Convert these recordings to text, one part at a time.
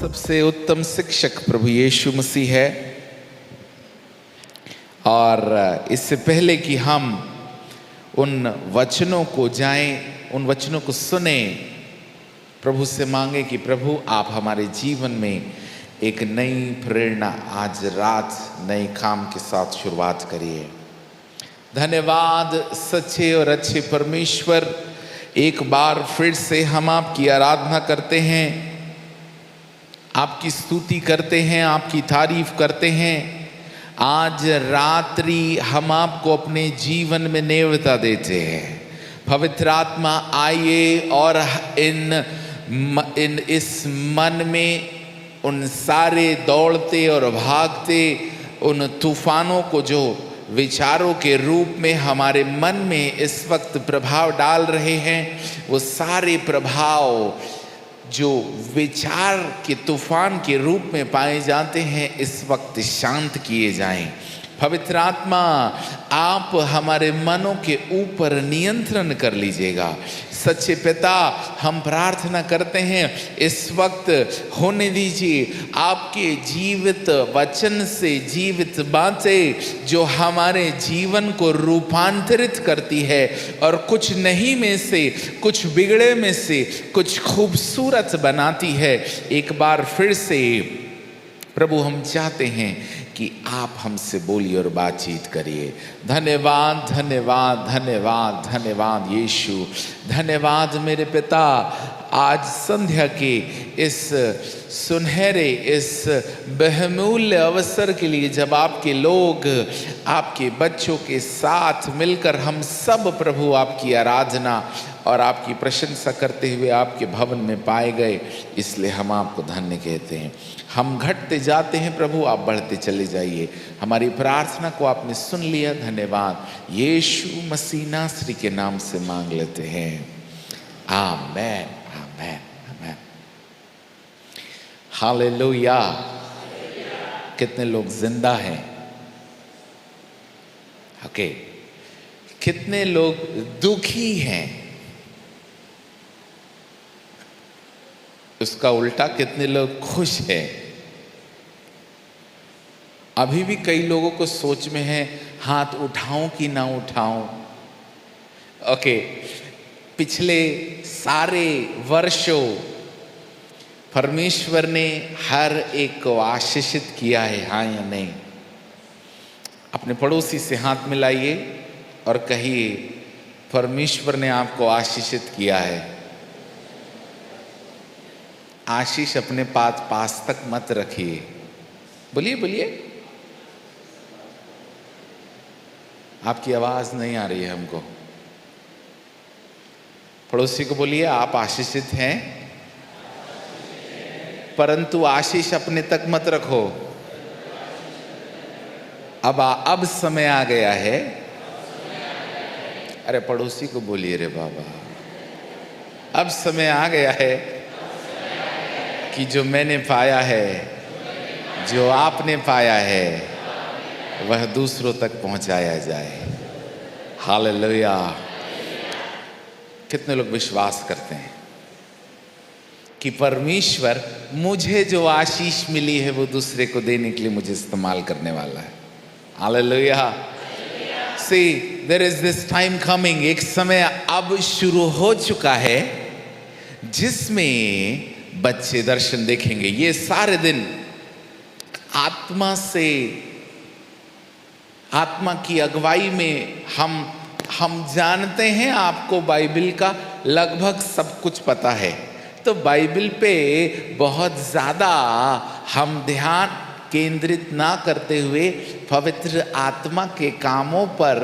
सबसे उत्तम शिक्षक प्रभु यीशु मसीह है। और इससे पहले कि हम उन वचनों को जाएं, उन वचनों को सुने, प्रभु से मांगे कि प्रभु आप हमारे जीवन में एक नई प्रेरणा आज रात नए काम के साथ शुरुआत करिए। धन्यवाद सच्चे और अच्छे परमेश्वर, एक बार फिर से हम आपकी आराधना करते हैं, आपकी स्तुति करते हैं, आपकी तारीफ करते हैं। आज रात्रि हम आपको अपने जीवन में नेवता देते हैं। पवित्र आत्मा आइए और इस मन में उन सारे दौड़ते और भागते उन तूफानों को जो विचारों के रूप में हमारे मन में इस वक्त प्रभाव डाल रहे हैं, वो सारे प्रभाव जो विचार के तूफान के रूप में पाए जाते हैं इस वक्त शांत किए जाएं। पवित्र आत्मा आप हमारे मनों के ऊपर नियंत्रण कर लीजिएगा। सच्चे पिता, हम प्रार्थना करते हैं इस वक्त होने दीजिए आपके जीवित वचन से जीवित बातें जो हमारे जीवन को रूपांतरित करती है और कुछ नहीं में से, कुछ बिगड़े में से कुछ खूबसूरत बनाती है। एक बार फिर से प्रभु हम चाहते हैं कि आप हमसे बोलिए और बातचीत करिए। धन्यवाद धन्यवाद धन्यवाद धन्यवाद यीशु, धन्यवाद मेरे पिता। आज संध्या के इस सुनहरे, इस बहुमूल्य अवसर के लिए जब आपके लोग आपके बच्चों के साथ मिलकर हम सब प्रभु आपकी आराधना और आपकी प्रशंसा करते हुए आपके भवन में पाए गए, इसलिए हम आपको धन्य कहते हैं। हम घटते जाते हैं प्रभु, आप बढ़ते चले जाइए। हमारी प्रार्थना को आपने सुन लिया, धन्यवाद। यीशु मसीह नासरी के नाम से मांग लेते हैं, आमेन आमेन आमेन। हालेलुया। कितने लोग जिंदा हैं? ओके। कितने लोग दुखी हैं? उसका उल्टा, कितने लोग खुश हैं? अभी भी कई लोगों को सोच में है हाथ उठाऊं कि ना उठाऊं। ओके, पिछले सारे वर्षों परमेश्वर ने हर एक को आशीषित किया है, हाँ या नहीं? अपने पड़ोसी से हाथ मिलाइए और कहिए परमेश्वर ने आपको आशीषित किया है। आशीष अपने पास तक मत रखिए। बोलिए बोलिए, आपकी आवाज नहीं आ रही है हमको। पड़ोसी को बोलिए आप आशीषित हैं, परंतु आशीष अपने तक मत रखो। अब समय आ गया है। अरे पड़ोसी को बोलिए रे बाबा, अब समय आ गया है कि जो मैंने पाया है, जो आपने पाया है, वह दूसरों तक पहुंचाया जाए। हालेलुया। कितने लोग विश्वास करते हैं कि परमेश्वर मुझे जो आशीष मिली है वो दूसरे को देने के लिए मुझे इस्तेमाल करने वाला है। Hallelujah. See, there is this time coming, एक समय अब शुरू हो चुका है जिसमें बच्चे दर्शन देखेंगे। ये सारे दिन आत्मा से, आत्मा की अगुवाई में हम जानते हैं। आपको बाइबल का लगभग सब कुछ पता है, तो बाइबल पे बहुत ज़्यादा हम ध्यान केंद्रित ना करते हुए पवित्र आत्मा के कामों पर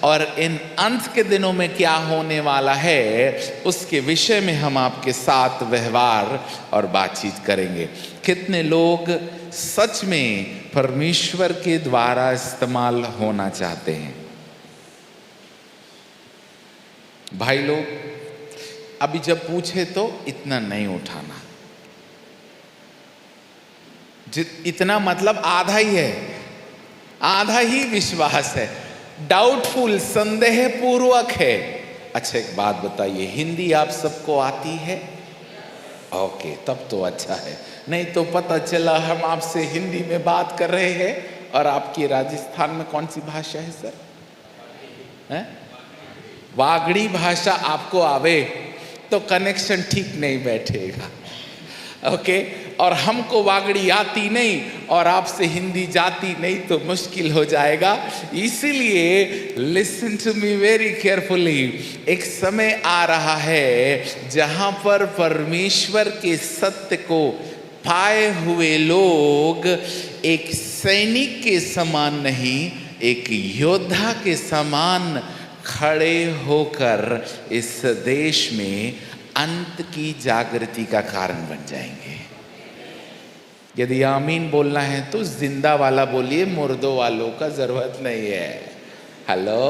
और इन अंत के दिनों में क्या होने वाला है उसके विषय में हम आपके साथ व्यवहार और बातचीत करेंगे। कितने लोग सच में परमेश्वर के द्वारा इस्तेमाल होना चाहते हैं? भाई लोग, अभी जब पूछे तो इतना नहीं उठाना, इतना मतलब आधा ही है, आधा ही विश्वास है, डाउटफुल, संदेह पूर्वक है। अच्छा एक बात बताइए, हिंदी आप सबको आती है? ओके, तब तो अच्छा है, नहीं तो पता चला हम आपसे हिंदी में बात कर रहे हैं और आपकी राजस्थान में कौन सी भाषा है सर? हैं? वागड़ी भाषा आपको आवे तो कनेक्शन ठीक नहीं बैठेगा। ओके, और हमको वागड़ी आती नहीं और आपसे हिंदी जाती नहीं तो मुश्किल हो जाएगा। इसीलिए listen to me very carefully, एक समय आ रहा है जहां पर परमेश्वर के सत्य को पाए हुए लोग एक सैनिक के समान नहीं, एक योद्धा के समान खड़े होकर इस देश में अंत की जागृति का कारण बन जाएंगे। यदि आमीन बोलना है तो जिंदा वाला बोलिए, मुर्दों वालों का जरूरत नहीं है। हेलो,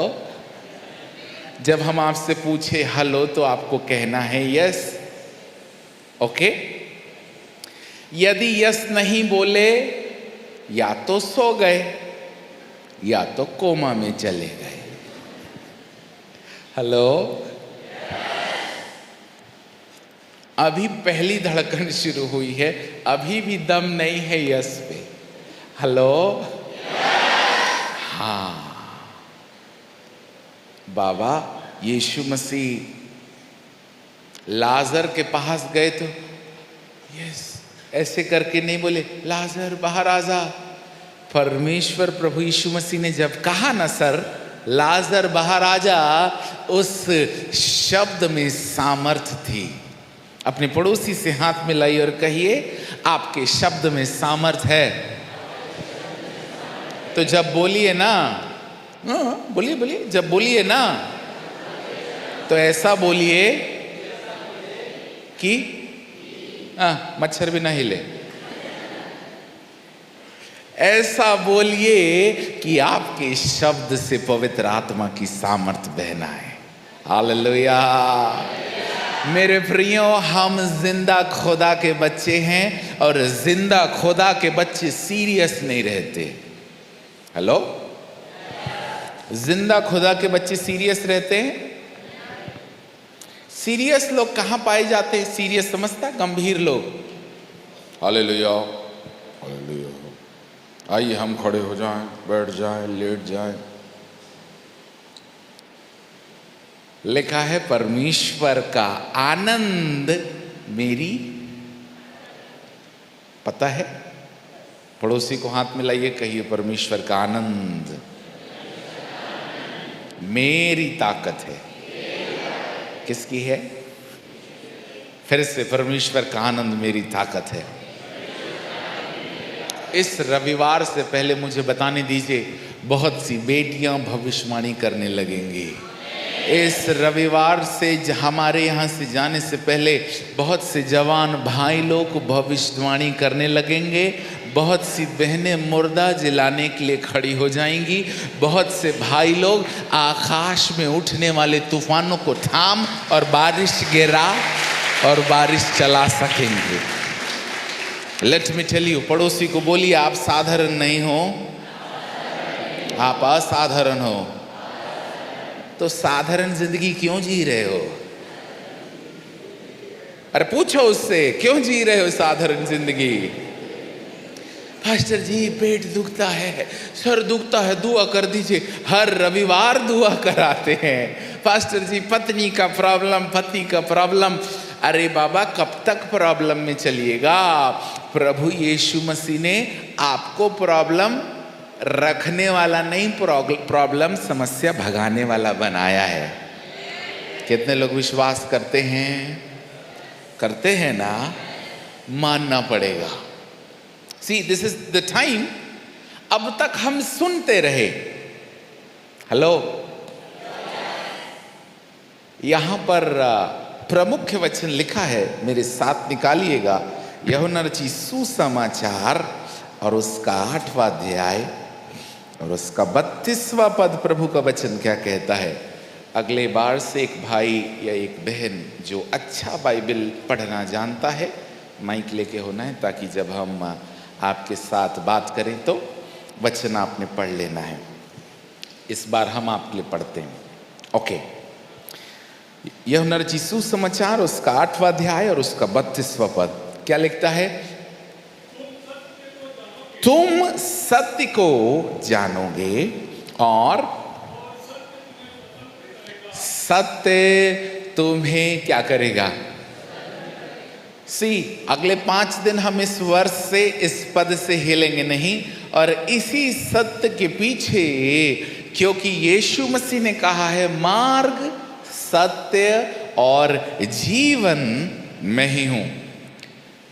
जब हम आपसे पूछे हेलो तो आपको कहना है यस। ओके, यदि यस नहीं बोले या तो सो गए या तो कोमा में चले गए। हेलो, अभी पहली धड़कन शुरू हुई है, अभी भी दम नहीं है यस पे। हेलो, हाँ बाबा, यीशु मसीह लाजर के पास गए तो यस ऐसे करके नहीं बोले लाजर बाहर आ जा। परमेश्वर प्रभु यीशु मसीह ने जब कहा ना सर लाजर बाहर आ जा, उस शब्द में सामर्थ्य थी। अपने पड़ोसी से हाथ मिलाइए और कहिए आपके शब्द में सामर्थ्य है। तो जब बोलिए ना, बोलिए बोलिए, जब बोलिए ना तो ऐसा बोलिए कि मच्छर भी ना हिले। ऐसा बोलिए कि आपके शब्द से पवित्र आत्मा की सामर्थ्य बहना है। हालेलुया। मेरे प्रियो, हम जिंदा खुदा के बच्चे हैं और जिंदा खुदा के बच्चे सीरियस नहीं रहते। हेलो, जिंदा खुदा के बच्चे सीरियस रहते हैं। सीरियस लोग कहां पाए जाते हैं? सीरियस समझता, गंभीर लोग। Hallelujah, hallelujah. आइए हम खड़े हो जाएं, बैठ जाएं, लेट जाएं। लिखा है परमेश्वर का आनंद मेरी, पता है? पड़ोसी को हाथ मिलाइए, कहिए परमेश्वर का आनंद मेरी ताकत है। किसकी है? फिर से, परमेश्वर का आनंद मेरी ताकत है। इस रविवार से पहले मुझे बताने दीजिए, बहुत सी बेटियां भविष्यवाणी करने लगेंगी। इस रविवार से हमारे यहाँ से जाने से पहले बहुत से जवान भाई लोग भविष्यवाणी करने लगेंगे। बहुत सी बहनें मुर्दा जलाने के लिए खड़ी हो जाएंगी। बहुत से भाई लोग आकाश में उठने वाले तूफानों को थाम और बारिश गिरा और बारिश चला सकेंगे। लेट मी टेल यू, पड़ोसी को बोलिए आप साधारण नहीं हो, आप असाधारण हो। तो साधारण जिंदगी क्यों जी रहे हो? अरे पूछो उससे, क्यों जी रहे हो साधारण जिंदगी? पास्टर जी पेट दुखता है, सर दुखता है, दुआ कर दीजिए। हर रविवार दुआ कराते हैं। पास्टर जी पत्नी का प्रॉब्लम, पति का प्रॉब्लम। अरे बाबा, कब तक प्रॉब्लम में चलिएगा? प्रभु यीशु मसीह ने आपको प्रॉब्लम रखने वाला नहीं, प्रॉब्लम समस्या भगाने वाला बनाया है। कितने लोग विश्वास करते हैं? करते हैं ना? मानना पड़ेगा। See this is the time. अब तक हम सुनते रहे। हेलो, यहां पर प्रमुख वचन लिखा है, मेरे साथ निकालिएगा। यूहन्ना रचित सुसमाचार और उसका 8वां अध्याय और उसका 32वां पद। प्रभु का वचन क्या कहता है? अगले बार से एक भाई या एक बहन जो अच्छा बाइबल पढ़ना जानता है, माइक लेके होना है, ताकि जब हम आपके साथ बात करें तो वचन आपने पढ़ लेना है। इस बार हम आपके लिए पढ़ते हैं। ओके, यूहन्ना रचित सुसमाचार उसका 8वां अध्याय और उसका 32वां पद क्या लिखता है? तुम सत्य को जानोगे और सत्य तुम्हें क्या करेगा? अगले 5 दिन हम इस वर्ष से, इस पद से हिलेंगे नहीं। और इसी सत्य के पीछे, क्योंकि यीशु मसीह ने कहा है मार्ग, सत्य और जीवन मैं ही हूं।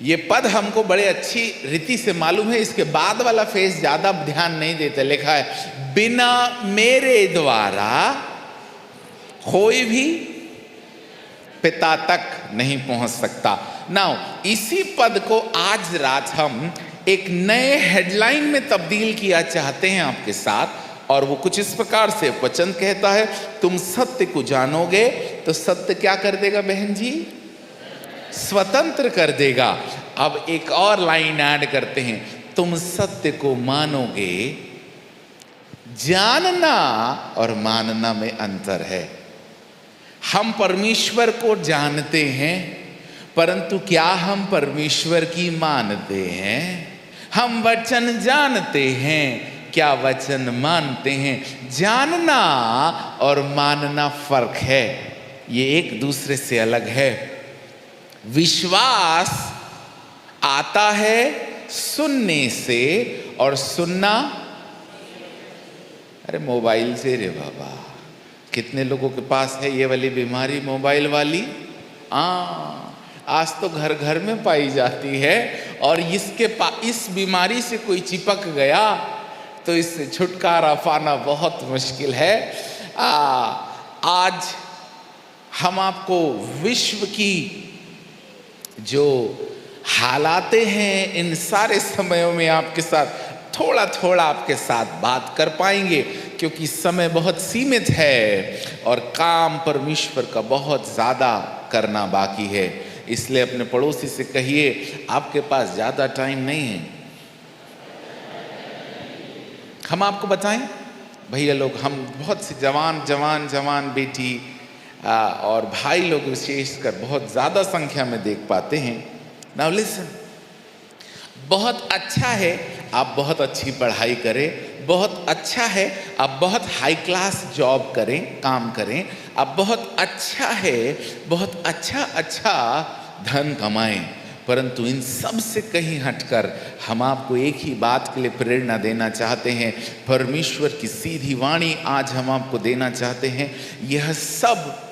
ये पद हमको बड़े अच्छी रीति से मालूम है। इसके बाद वाला फेज ज्यादा ध्यान नहीं देते। लिखा है बिना मेरे द्वारा कोई भी पिता तक नहीं पहुंच सकता। नाउ इसी पद को आज रात हम एक नए हेडलाइन में तब्दील किया चाहते हैं आपके साथ। और वो कुछ इस प्रकार से वचन कहता है, तुम सत्य को जानोगे तो सत्य क्या कर देगा बहन जी? स्वतंत्र कर देगा। अब एक और लाइन ऐड करते हैं, तुम सत्य को मानोगे। जानना और मानना में अंतर है। हम परमेश्वर को जानते हैं, परंतु क्या हम परमेश्वर की मानते हैं? हम वचन जानते हैं, क्या वचन मानते हैं? जानना और मानना फर्क है, ये एक दूसरे से अलग है। विश्वास आता है सुनने से, और सुनना, अरे मोबाइल से रे बाबा, कितने लोगों के पास है ये वाली बीमारी, मोबाइल वाली? आज तो घर घर में पाई जाती है। और इस बीमारी से कोई चिपक गया तो इससे छुटकारा पाना बहुत मुश्किल है। आज हम आपको विश्व की जो हालातें हैं, इन सारे समयों में आपके साथ थोड़ा थोड़ा आपके साथ बात कर पाएंगे, क्योंकि समय बहुत सीमित है और काम परमेश्वर का बहुत ज़्यादा करना बाकी है। इसलिए अपने पड़ोसी से कहिए, आपके पास ज़्यादा टाइम नहीं है। हम आपको बताएं भैया लोग, हम बहुत से जवान बेटी और भाई लोग विशेषकर बहुत ज़्यादा संख्या में देख पाते हैं। नाउ लिसन, बहुत अच्छा है आप बहुत अच्छी पढ़ाई करें, बहुत अच्छा है आप बहुत हाई क्लास जॉब करें, काम करें, आप बहुत अच्छा है बहुत अच्छा धन कमाएं, परंतु इन सब से कहीं हटकर हम आपको एक ही बात के लिए प्रेरणा देना चाहते हैं। परमेश्वर की सीधी वाणी आज हम आपको देना चाहते हैं। यह सब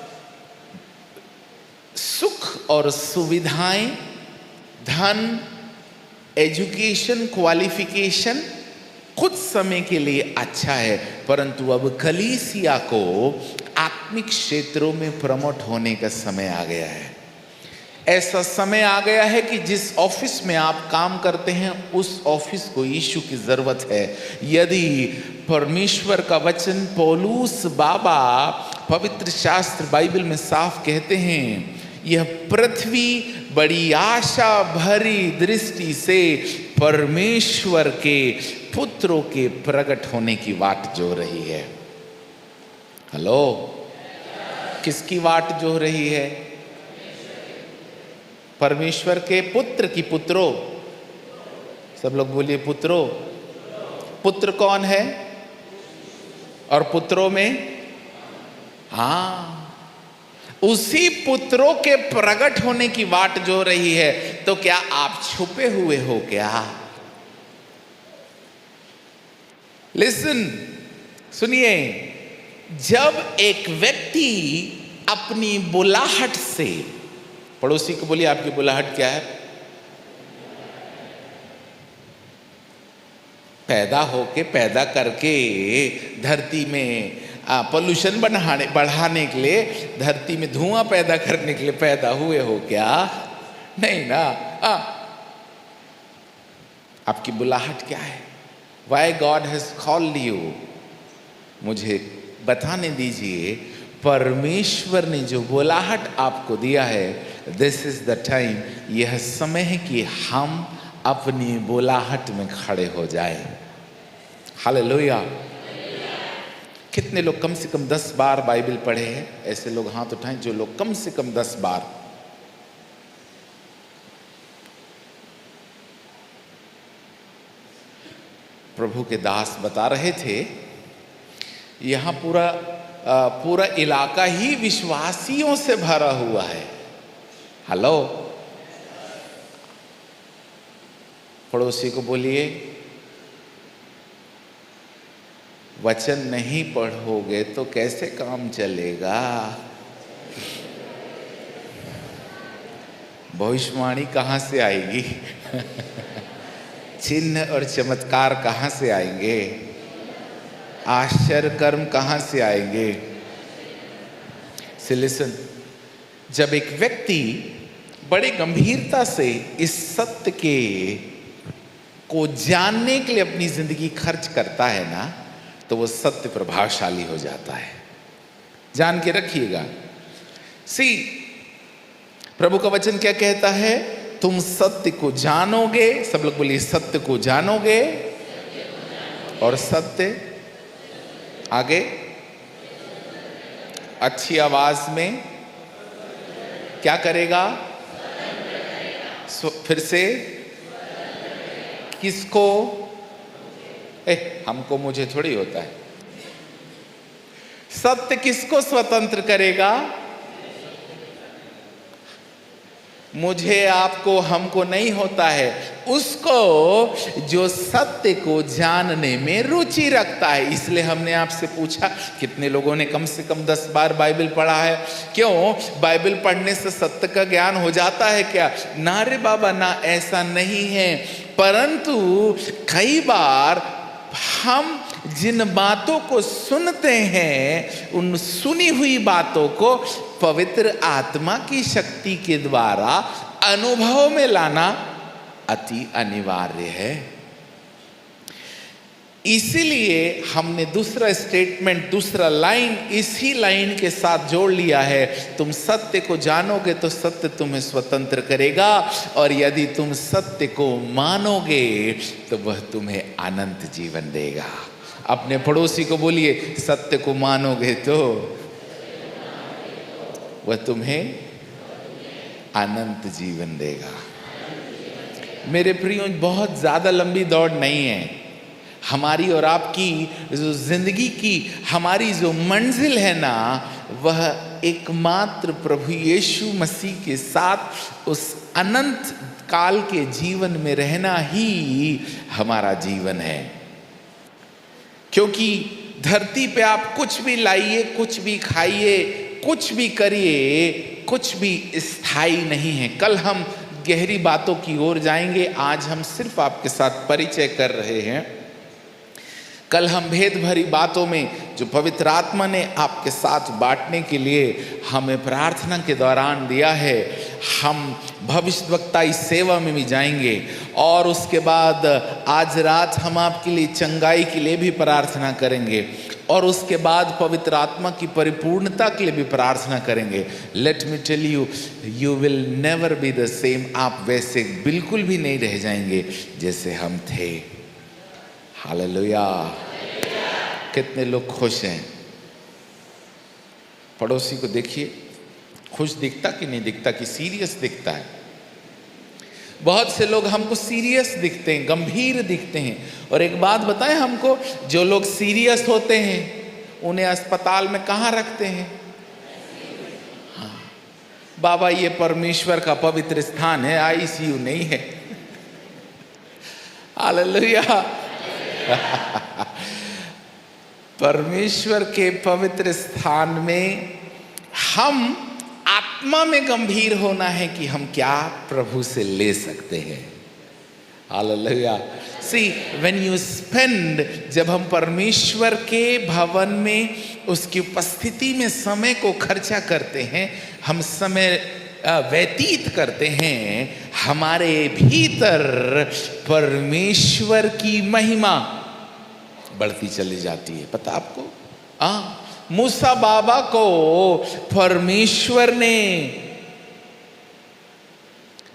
सुख और सुविधाएं, धन, एजुकेशन, क्वालिफिकेशन कुछ समय के लिए अच्छा है, परंतु अब कलीसिया को आत्मिक क्षेत्रों में प्रमोट होने का समय आ गया है। ऐसा समय आ गया है कि जिस ऑफिस में आप काम करते हैं उस ऑफिस को यीशु की जरूरत है। यदि परमेश्वर का वचन पौलुस बाबा पवित्र शास्त्र बाइबल में साफ कहते हैं, यह पृथ्वी बड़ी आशा भरी दृष्टि से परमेश्वर के पुत्रों के प्रकट होने की वाट जो रही है। हेलो, किसकी वाट जो रही है? परमेश्वर के पुत्र की। पुत्रों, सब लोग बोलिए पुत्रों। पुत्र कौन है? और पुत्रों में उसी पुत्रों के प्रकट होने की वाट जो रही है। तो क्या आप छुपे हुए हो क्या? लिसन, सुनिए, जब एक व्यक्ति अपनी बुलाहट से, पड़ोसी को बोलिए आपकी बुलाहट क्या है? पैदा होके पैदा करके धरती में पोल्यूशन बढ़ाने के लिए, धरती में धुआं पैदा करने के लिए पैदा हुए हो क्या? नहीं ना। आपकी बुलाहट क्या है? Why God has called you? मुझे बताने दीजिए, परमेश्वर ने जो बुलाहट आपको दिया है, दिस इज द टाइम, यह समय है कि हम अपनी बुलाहट में खड़े हो जाएं। हालेलुया। कितने लोग कम से कम 10 बार बाइबल पढ़े हैं? ऐसे लोग हाथ उठाएं जो लोग कम से कम 10 बार। प्रभु के दास बता रहे थे, यहां पूरा इलाका ही विश्वासियों से भरा हुआ है। हेलो, पड़ोसी को बोलिए, वचन नहीं पढ़ोगे तो कैसे काम चलेगा? भविष्यवाणी कहाँ से आएगी? चिन्ह और चमत्कार कहाँ से आएंगे? आश्चर्य कर्म कहाँ से आएंगे? लिसन, जब एक व्यक्ति बड़े गंभीरता से इस सत्य को जानने के लिए अपनी जिंदगी खर्च करता है ना, तो वो सत्य प्रभावशाली हो जाता है। जान के रखिएगा। प्रभु का वचन क्या कहता है? तुम सत्य को जानोगे। सब लोग बोलिए, सत्य को जानोगे, और सत्य आगे अच्छी आवाज में क्या करेगा? फिर से किसको? हमको मुझे थोड़ी होता है। सत्य किसको स्वतंत्र करेगा? मुझे, आपको, हमको नहीं होता है। उसको जो सत्य को जानने में रुचि रखता है। इसलिए हमने आपसे पूछा, कितने लोगों ने कम से कम 10 बार बाइबल पढ़ा है? क्यों? बाइबल पढ़ने से सत्य का ज्ञान हो जाता है क्या? ना रे बाबा, ना, ऐसा नहीं है। परंतु कई बार हम जिन बातों को सुनते हैं, उन सुनी हुई बातों को पवित्र आत्मा की शक्ति के द्वारा अनुभव में लाना अति अनिवार्य है। इसीलिए हमने दूसरा स्टेटमेंट, दूसरा लाइन इसी लाइन के साथ जोड़ लिया है। तुम सत्य को जानोगे तो सत्य तुम्हें स्वतंत्र करेगा, और यदि तुम सत्य को मानोगे तो वह तुम्हें अनंत जीवन देगा। अपने पड़ोसी को बोलिए, सत्य को मानोगे तो वह तुम्हें अनंत जीवन देगा। मेरे प्रियो, बहुत ज्यादा लंबी दौड़ नहीं है। हमारी और आपकी जो जिंदगी की हमारी जो मंजिल है ना, वह एकमात्र प्रभु यीशु मसीह के साथ उस अनंत काल के जीवन में रहना ही हमारा जीवन है। क्योंकि धरती पे आप कुछ भी लाइए, कुछ भी खाइए, कुछ भी करिए, कुछ भी स्थायी नहीं है। कल हम गहरी बातों की ओर जाएंगे। आज हम सिर्फ आपके साथ परिचय कर रहे हैं। कल हम भेद भरी बातों में जो पवित्र आत्मा ने आपके साथ बांटने के लिए हमें प्रार्थना के दौरान दिया है, हम भविष्यवक्ताई सेवा में भी जाएंगे। और उसके बाद आज रात हम आपके लिए चंगाई के लिए भी प्रार्थना करेंगे, और उसके बाद पवित्र आत्मा की परिपूर्णता के लिए भी प्रार्थना करेंगे। Let me tell you, you will never be the same. आप वैसे बिल्कुल भी नहीं रह जाएंगे जैसे हम थे। हालेलुया। कितने लोग खुश हैं? पड़ोसी को देखिए, खुश दिखता कि नहीं दिखता, कि सीरियस दिखता है? बहुत से लोग हमको सीरियस दिखते हैं, गंभीर दिखते हैं। और एक बात बताएं हमको, जो लोग सीरियस होते हैं उन्हें अस्पताल में कहाँ रखते हैं? हाँ बाबा, ये परमेश्वर का पवित्र स्थान है, आईसीयू नहीं है। हालेलुया। परमेश्वर के पवित्र स्थान में हम आत्मा में गंभीर होना है कि हम क्या प्रभु से ले सकते हैं। Hallelujah. See when you spend, जब हम परमेश्वर के भवन में उसकी उपस्थिति में समय को खर्चा करते हैं, हम समय व्यतीत करते हैं, हमारे भीतर परमेश्वर की महिमा बढ़ती चली जाती है। पता आपको? मूसा बाबा को परमेश्वर ने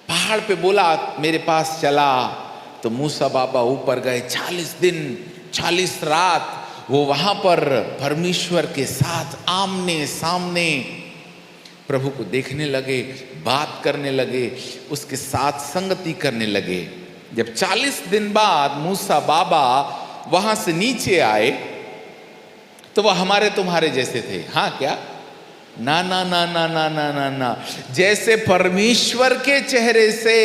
पहाड़ पे बोला मेरे पास चला, तो मूसा बाबा ऊपर गए। 40 दिन 40 रात वो वहां पर परमेश्वर के साथ आमने सामने प्रभु को देखने लगे, बात करने लगे, उसके साथ संगति करने लगे। जब 40 दिन बाद मूसा बाबा वहां से नीचे आए तो वह हमारे तुम्हारे जैसे थे। हाँ क्या? ना ना ना ना ना ना ना ना। जैसे परमेश्वर के चेहरे से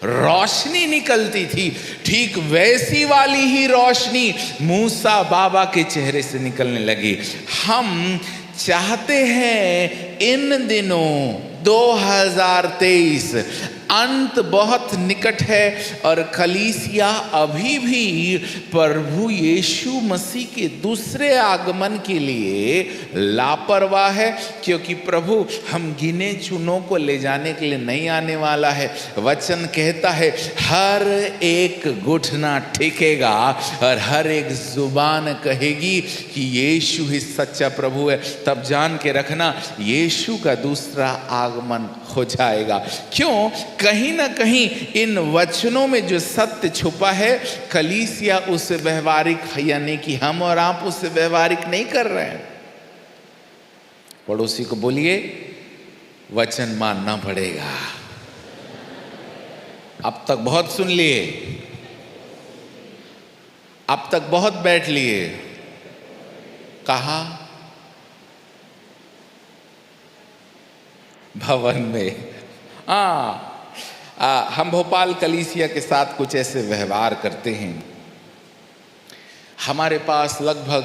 रोशनी निकलती थी, ठीक वैसी वाली ही रोशनी मूसा बाबा के चेहरे से निकलने लगी। हम चाहते हैं इन दिनों 2023 अंत बहुत निकट है और कलीसिया अभी भी प्रभु यीशु मसीह के दूसरे आगमन के लिए लापरवाह है, क्योंकि प्रभु हम गिने चुनों को ले जाने के लिए नहीं आने वाला है। वचन कहता है हर एक घुटना टेकेगा और हर एक जुबान कहेगी कि यीशु ही सच्चा प्रभु है। तब जान के रखना यीशु का दूसरा आगमन हो जाएगा। क्यों? कहीं ना कहीं इन वचनों में जो सत्य छुपा है, कलीसिया उसे व्यवहारिक, यानी कि हम और आप उसे व्यवहारिक नहीं कर रहे हैं। पड़ोसी को बोलिए वचन मानना पड़ेगा। अब तक बहुत सुन लिए, अब तक बहुत बैठ लिए, कहा भवन में। हम भोपाल कलीसिया के साथ कुछ ऐसे व्यवहार करते हैं। हमारे पास लगभग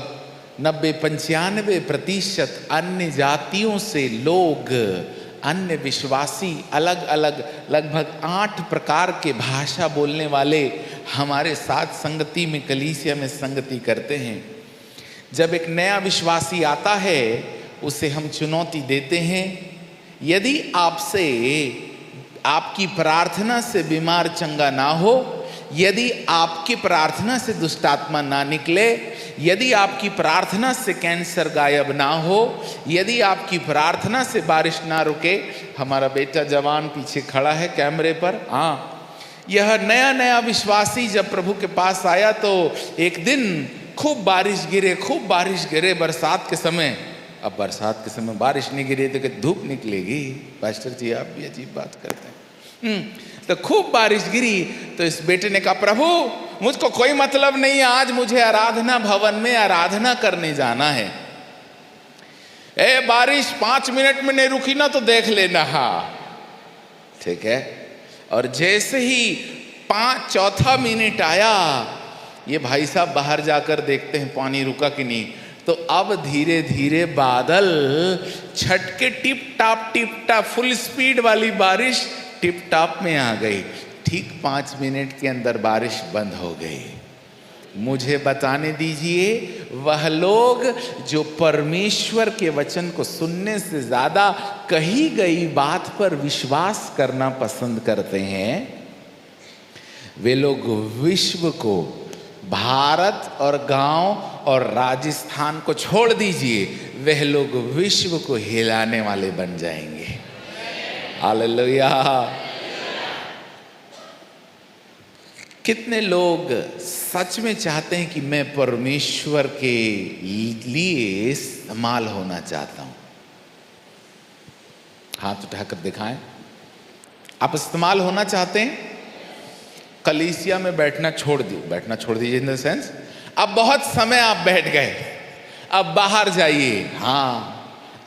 90-95% अन्य जातियों से लोग, अन्य विश्वासी, अलग अलग लगभग 8 प्रकार के भाषा बोलने वाले हमारे साथ संगति में, कलीसिया में संगति करते हैं। जब एक नया विश्वासी आता है उसे हम चुनौती देते हैं, यदि आपसे आपकी प्रार्थना से बीमार चंगा ना हो, यदि आपकी प्रार्थना से दुष्टात्मा ना निकले, यदि आपकी प्रार्थना से कैंसर गायब ना हो, यदि आपकी प्रार्थना से बारिश ना रुके। हमारा बेटा जवान पीछे खड़ा है कैमरे पर। यह नया नया विश्वासी जब प्रभु के पास आया तो एक दिन खूब बारिश गिरे बरसात के समय। अब बरसात के समय बारिश नहीं गिरी तो धूप निकलेगी। पास्टर जी आप भी अजीब बात करते हैं। तो खूब बारिश गिरी तो इस बेटे ने कहा प्रभु मुझको कोई मतलब नहीं है, आज मुझे आराधना भवन में आराधना करने जाना है। बारिश 5 मिनट में नहीं रुकी ना तो देख लेना। ठीक है। और जैसे ही 4था मिनट आया, ये भाई साहब बाहर जाकर देखते हैं पानी रुका कि नहीं। तो अब धीरे धीरे बादल छट के टिप टाप फुल स्पीड वाली बारिश टिप टाप में आ गई। ठीक 5 मिनट के अंदर बारिश बंद हो गई। मुझे बताने दीजिए, वह लोग जो परमेश्वर के वचन को सुनने से ज्यादा कही गई बात पर विश्वास करना पसंद करते हैं, वे लोग विश्व को, भारत और गांव और राजस्थान को छोड़ दीजिए, वह लोग विश्व को हिलाने वाले बन जाएंगे। हालेलुया। कितने लोग सच में चाहते हैं कि मैं परमेश्वर के लिए इस्तेमाल होना चाहता हूं? हाथ उठाकर दिखाएं। आप इस्तेमाल होना चाहते हैं? कलीसिया में बैठना छोड़ दीजिए इन द सेंस अब बहुत समय आप बैठ गए, अब बाहर जाइए।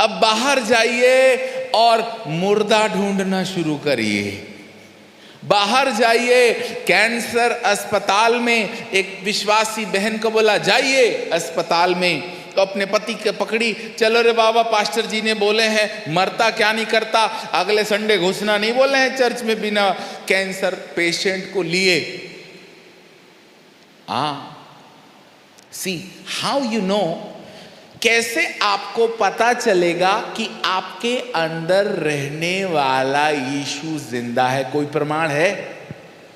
अब बाहर जाइए और मुर्दा ढूंढना शुरू करिए। बाहर जाइए। कैंसर अस्पताल में एक विश्वासी बहन को बोला जाइए अस्पताल में, तो अपने पति के पकड़ी, चलो रे बाबा पास्टर जी ने बोले हैं मरता क्या नहीं करता, अगले संडे घुसना नहीं बोले हैं चर्च में बिना कैंसर पेशेंट को लिए। सी हाउ यू नो, कैसे आपको पता चलेगा कि आपके अंदर रहने वाला यीशु जिंदा है? कोई प्रमाण है?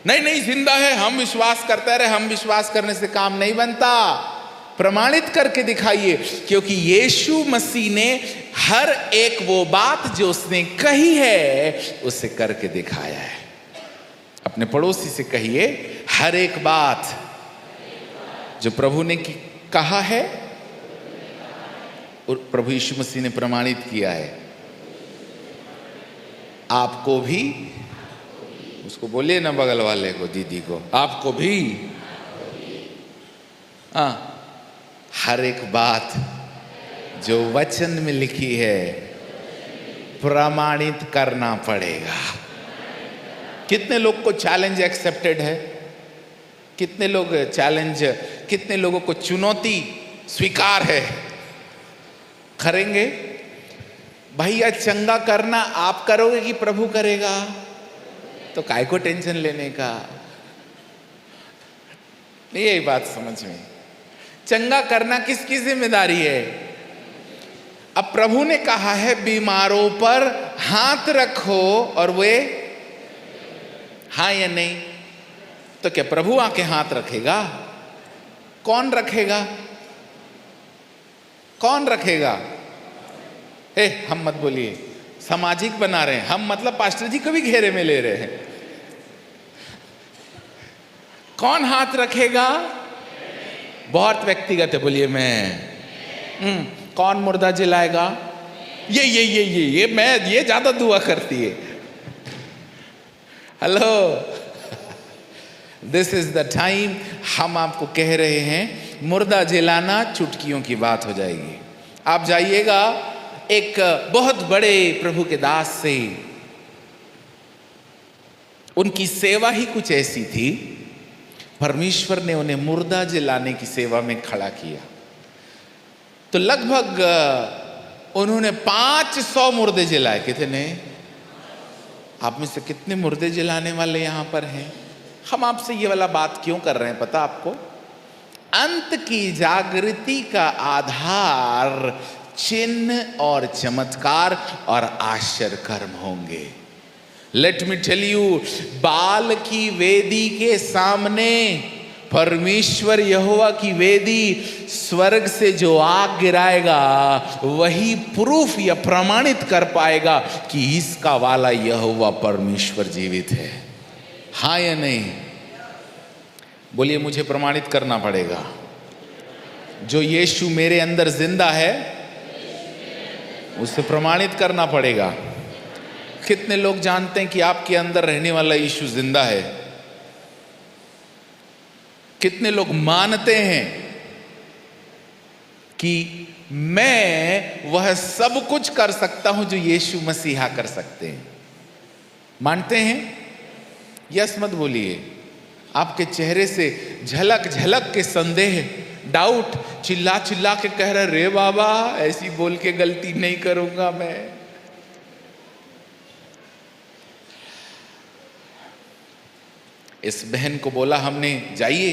नहीं जिंदा है, हम विश्वास करते रहे, हम विश्वास करने से काम नहीं बनता, प्रमाणित करके दिखाइए। क्योंकि यीशु मसीह ने हर एक वो बात जो उसने कही है उसे करके दिखाया है। अपने पड़ोसी से कहिए, हर एक बात जो प्रभु ने कहा है और प्रभु यीशु मसीह ने प्रमाणित किया है, आपको भी, उसको बोलिए ना बगल वाले को, दीदी को, आपको भी हर एक बात जो वचन में लिखी है प्रमाणित करना पड़ेगा। कितने लोग को चैलेंज एक्सेप्टेड है? कितने लोग चैलेंज, कितने लोगों को चुनौती स्वीकार है? करेंगे? भैया चंगा करना आप करोगे कि प्रभु करेगा? तो काय को टेंशन लेने का? यही बात समझ में, चंगा करना किसकी जिम्मेदारी है? अब प्रभु ने कहा है बीमारों पर हाथ रखो और वे, हाँ या नहीं? तो क्या प्रभु आके हाथ रखेगा? कौन रखेगा? कौन रखेगा? हम मत बोलिए, सामाजिक बना रहे हैं हम, मतलब पास्टर जी को भी घेरे में ले रहे हैं। कौन हाथ रखेगा? बहुत व्यक्तिगत है, बोलिए मैं। कौन मुर्दा जिलाएगा? ये मैं, ये ज्यादा दुआ करती है। Hello, this is the time. हम आपको कह रहे हैं मुर्दा जिलाना चुटकियों की बात हो जाएगी। आप जाइएगा, एक बहुत बड़े प्रभु के दास से, उनकी सेवा ही कुछ ऐसी थी, परमेश्वर ने उन्हें मुर्दा जलाने की सेवा में खड़ा किया। तो लगभग उन्होंने 500 मुर्दे जलाए। कितने? आप में से कितने मुर्दे जलाने वाले यहां पर हैं? हम आपसे ये वाला बात क्यों कर रहे हैं पता आपको? अंत की जागृति का आधार चिन्ह और चमत्कार और आश्चर्य कर्म होंगे। लेट मी टेल यू, बाल की वेदी के सामने परमेश्वर यहोवा की वेदी, स्वर्ग से जो आग गिराएगा वही प्रूफ या प्रमाणित कर पाएगा कि इसका वाला यहोवा परमेश्वर जीवित है। हाँ या नहीं? बोलिए, मुझे प्रमाणित करना पड़ेगा। जो यीशु मेरे अंदर जिंदा है उसे प्रमाणित करना पड़ेगा। कितने लोग जानते हैं कि आपके अंदर रहने वाला यीशु जिंदा है? कितने लोग मानते हैं कि मैं वह सब कुछ कर सकता हूं जो यीशु मसीहा कर सकते हैं? मानते हैं? यस मत बोलिए, आपके चेहरे से झलक झलक के संदेह, डाउट, चिल्ला चिल्ला के कह रहे, रे बाबा ऐसी बोल के गलती नहीं करूंगा मैं। इस बहन को बोला हमने, जाइए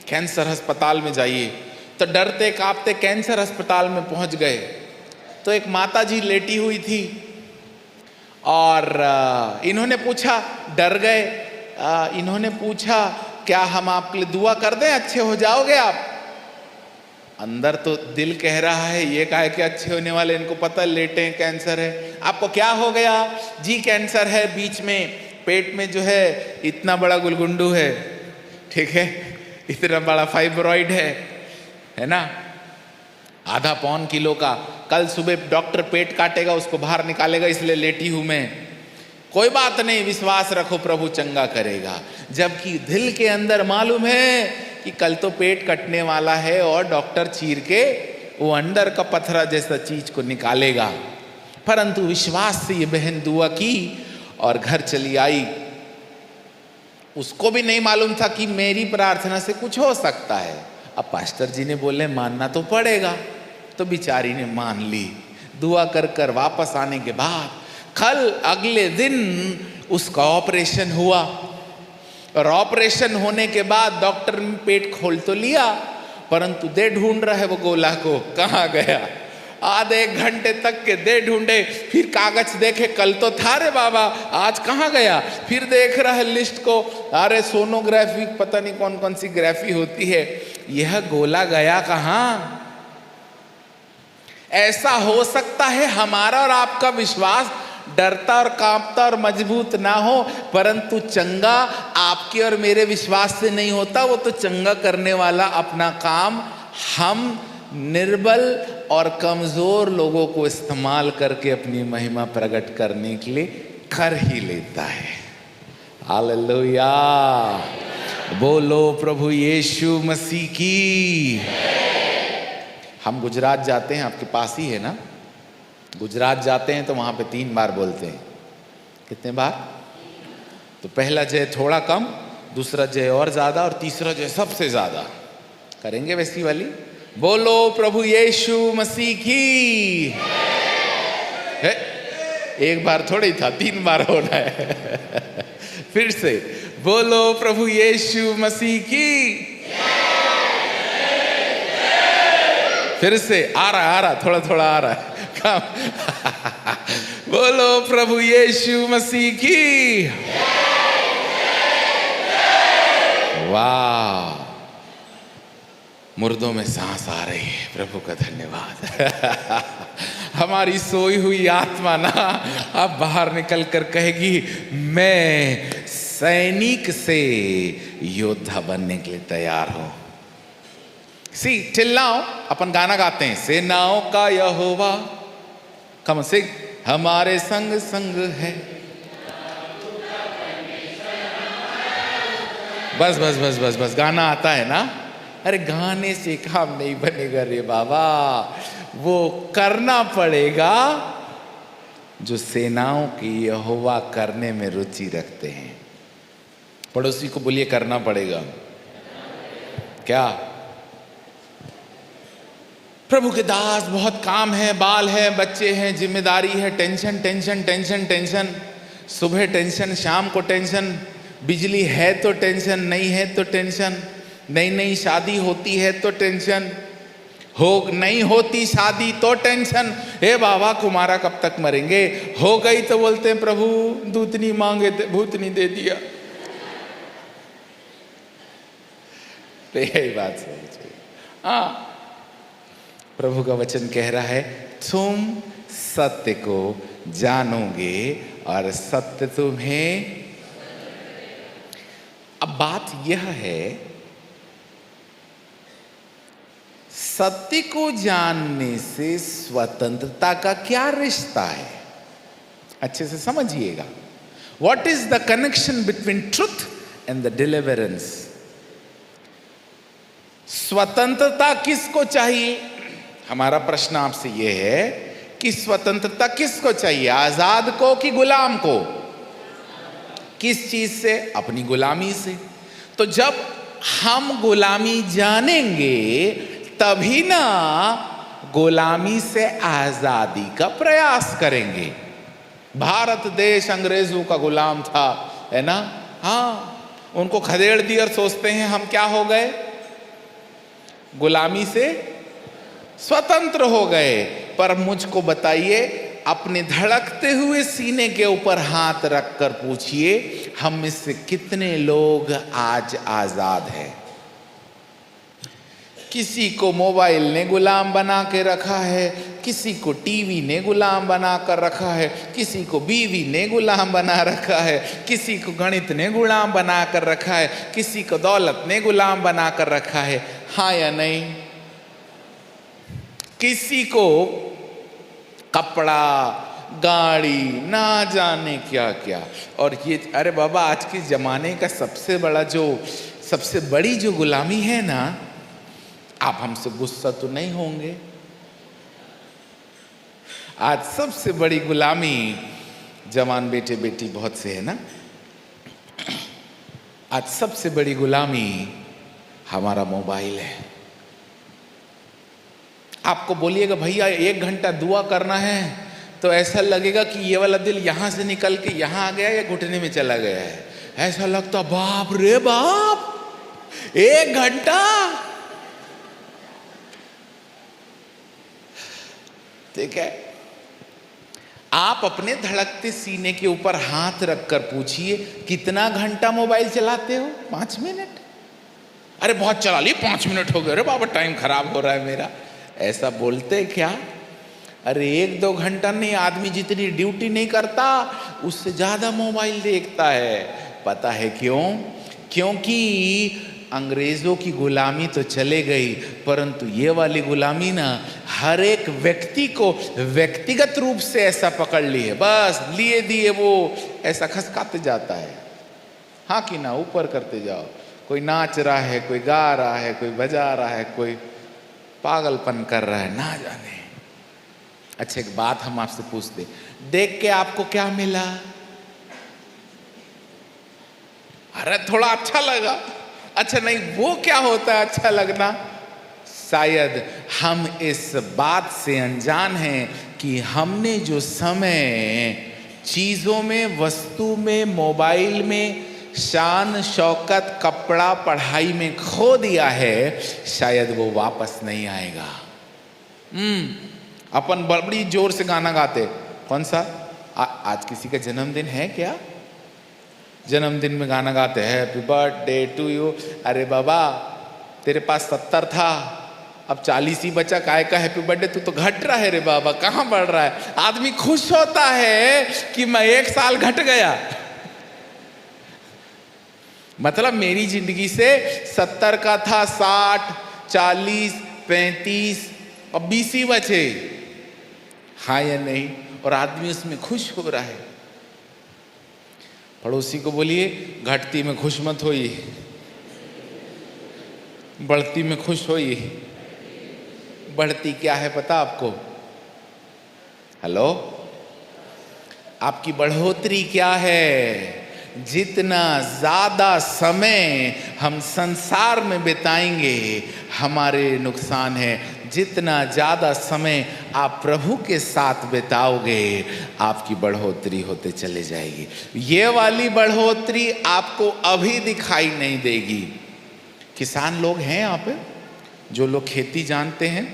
कैंसर अस्पताल में जाइए। तो डरते कांपते कैंसर अस्पताल में पहुंच गए। तो एक माता जी लेटी हुई थी और इन्होंने पूछा, डर गए, इन्होंने पूछा क्या हम आपके लिए दुआ कर दें, अच्छे हो जाओगे आप? अंदर तो दिल कह रहा है ये काहे के अच्छे होने वाले, इनको पता लेटे हैं कैंसर है। आपको क्या हो गया? जी कैंसर है, बीच में पेट में जो है इतना बड़ा गुलगुंडू है, ठीक है, इतना बड़ा फाइब्रॉइड है ना, आधा पौन किलो का। कल सुबह डॉक्टर पेट काटेगा, उसको बाहर निकालेगा, इसलिए लेटी हूं मैं। कोई बात नहीं, विश्वास रखो, प्रभु चंगा करेगा। जबकि दिल के अंदर मालूम है कि कल तो पेट कटने वाला है और डॉक्टर चीर के वो अंदर का पत्थरा जैसा चीज को निकालेगा। परंतु विश्वास से ये बहन दुआ की और घर चली आई। उसको भी नहीं मालूम था कि मेरी प्रार्थना से कुछ हो सकता है। अब पास्टर जी ने बोले मानना तो पड़ेगा, तो बेचारी ने मान ली। दुआ कर कर वापस आने के बाद कल अगले दिन उसका ऑपरेशन हुआ, और ऑपरेशन होने के बाद डॉक्टर ने पेट खोल तो लिया, परंतु दे ढूंढ रहा है वो गोला को, कहाँ गया। आधे एक घंटे तक के दे ढूंढे, फिर कागज देखे, कल तो था रे बाबा, आज कहाँ गया। फिर देख रहा है लिस्ट को, अरे सोनोग्राफी, पता नहीं कौन कौन सी ग्राफी होती है, यह गोला गया कहाँ। ऐसा हो सकता है हमारा और आपका विश्वास डरता और कांपता और मजबूत ना हो, परंतु चंगा आपके और मेरे विश्वास से नहीं होता। वो तो चंगा करने वाला अपना काम हम निर्बल और कमजोर लोगों को इस्तेमाल करके अपनी महिमा प्रकट करने के लिए कर ही लेता है। हालेलुया, बोलो प्रभु यीशु मसीह की। हम गुजरात जाते हैं, आपके पास ही है ना, गुजरात जाते हैं तो वहाँ पे 3 बार बोलते हैं। कितने बार? तो पहला जय थोड़ा कम, दूसरा जय और ज़्यादा, और तीसरा जय सबसे ज़्यादा। करेंगे वैसी वाली? बोलो प्रभु यीशु मसीह की। है? एक बार थोड़ी था, 3 बार होना है। फिर से बोलो प्रभु यीशु मसीह की। फिर से आ रहा थोड़ा थोड़ा आ रहा है काम। बोलो प्रभु यीशु मसीह की। वाह, मुर्दों में सांस आ रही है, प्रभु का धन्यवाद। हमारी सोई हुई आत्मा ना अब बाहर निकल कर कहेगी, मैं सैनिक से योद्धा बनने के लिए तैयार हूं। सी टिल नाउ अपन गाना गाते हैं, सेनाओं का यहोवा कम से हमारे संग संग है। बस बस बस बस बस, गाना आता है ना। अरे गाने से काम नहीं बनेगा रे बाबा, वो करना पड़ेगा जो सेनाओं की यहोवा करने में रुचि रखते हैं। पड़ोसी को बोलिए, करना पड़ेगा। क्या? प्रभु के दास, बहुत काम है, बाल है, बच्चे हैं, जिम्मेदारी है, टेंशन टेंशन टेंशन टेंशन, सुबह टेंशन, शाम को टेंशन, बिजली है तो टेंशन, नहीं है तो टेंशन, नई नई शादी होती है तो टेंशन, हो नहीं होती शादी तो टेंशन। हे बाबा, कुमारा कब तक मरेंगे। हो गई तो बोलते हैं प्रभु दूतनी मांगे भूतनी दे दिया। तो यही बात समझिए। हाँ, प्रभु का वचन कह रहा है, तुम सत्य को जानोगे और सत्य तुम्हें। अब बात यह है, सत्य को जानने से स्वतंत्रता का क्या रिश्ता है? अच्छे से समझिएगा। What is the connection between truth and the deliverance? स्वतंत्रता किसको चाहिए? हमारा प्रश्न आपसे यह है कि स्वतंत्रता किसको चाहिए, आजाद को कि गुलाम को? किस चीज से? अपनी गुलामी से। तो जब हम गुलामी जानेंगे तभी ना गुलामी से आजादी का प्रयास करेंगे। भारत देश अंग्रेजों का गुलाम था, है ना? हाँ, उनको खदेड़ दिया और सोचते हैं हम क्या हो गए, गुलामी से स्वतंत्र हो गए। पर मुझको बताइए, अपने धड़कते हुए सीने के ऊपर हाथ रखकर पूछिए, हम में से कितने लोग आज आजाद हैं? किसी को मोबाइल ने गुलाम बना के रखा है, किसी को टीवी ने गुलाम बना कर रखा है, किसी को बीवी ने गुलाम बना रखा है, किसी को गणित ने गुलाम बना कर रखा है, किसी को दौलत ने गुलाम बना कर रखा है। हाँ या नहीं? किसी को कपड़ा, गाड़ी, ना जाने क्या क्या। और ये, अरे बाबा, आज के जमाने का सबसे बड़ी जो गुलामी है ना, आप हमसे गुस्सा तो नहीं होंगे, आज सबसे बड़ी गुलामी जवान बेटे बेटी बहुत से है ना, आज सबसे बड़ी गुलामी हमारा मोबाइल है। आपको बोलिएगा भैया 1 घंटा दुआ करना है, तो ऐसा लगेगा कि ये वाला दिल यहाँ से निकल के यहाँ आ गया या घुटने में चला गया है। ऐसा लगता बाप रे बाप 1 घंटा। ठीक है, आप अपने धड़कते सीने के ऊपर हाथ रखकर पूछिए कितना घंटा मोबाइल चलाते हो? 5 मिनट। अरे बहुत चला ली, 5 मिनट हो गए, अरे बाबा टाइम खराब हो रहा है मेरा। ऐसा बोलते क्या? अरे 1-2 घंटा नहीं, आदमी जितनी ड्यूटी नहीं करता उससे ज्यादा मोबाइल देखता है। पता है क्यों? क्योंकि अंग्रेजों की गुलामी तो चले गई, परंतु ये वाली गुलामी ना हर एक व्यक्ति को व्यक्तिगत रूप से ऐसा पकड़ ली है। बस लिए दिए वो ऐसा खसकाते जाता है। हाँ कि ना, ऊपर करते जाओ। कोई नाच रहा है, कोई गा रहा है, कोई बजा रहा है, कोई पागलपन कर रहा है, ना जाने। अच्छा एक बात हम आपसे पूछते, देख के आपको क्या मिला? अरे थोड़ा अच्छा लगा। अच्छा नहीं, वो क्या होता है अच्छा लगना? शायद हम इस बात से अनजान हैं कि हमने जो समय चीजों में, वस्तु में, मोबाइल में, शान शौकत, कपड़ा, पढ़ाई में खो दिया है, शायद वो वापस नहीं आएगा। अपन बड़ी जोर से गाना गाते, कौन सा? आज किसी का जन्मदिन है क्या? जन्मदिन में गाना गाते हैं हैप्पी बर्थडे टू यू। अरे बाबा तेरे पास 70 था, अब 40 ही बचा, काय का हैप्पी बर्थडे? तू तो घट रहा है रे बाबा, कहाँ बढ़ रहा है? आदमी खुश होता है कि मैं 1 साल घट गया। मतलब मेरी जिंदगी से 70 का था 60, 40, 35, अब 20 ही बचे। हाँ या नहीं? और आदमी उसमें खुश हो रहा है। पड़ोसी को बोलिए घटती में खुश मत होइए, बढ़ती में खुश होइए। बढ़ती क्या है पता आपको? हेलो, आपकी बढ़ोतरी क्या है? जितना ज्यादा समय हम संसार में बिताएंगे हमारे नुकसान है। जितना ज्यादा समय आप प्रभु के साथ बिताओगे आपकी बढ़ोतरी होते चले जाएगी। ये वाली बढ़ोतरी आपको अभी दिखाई नहीं देगी। किसान लोग हैं यहाँ पे, जो लोग खेती जानते हैं,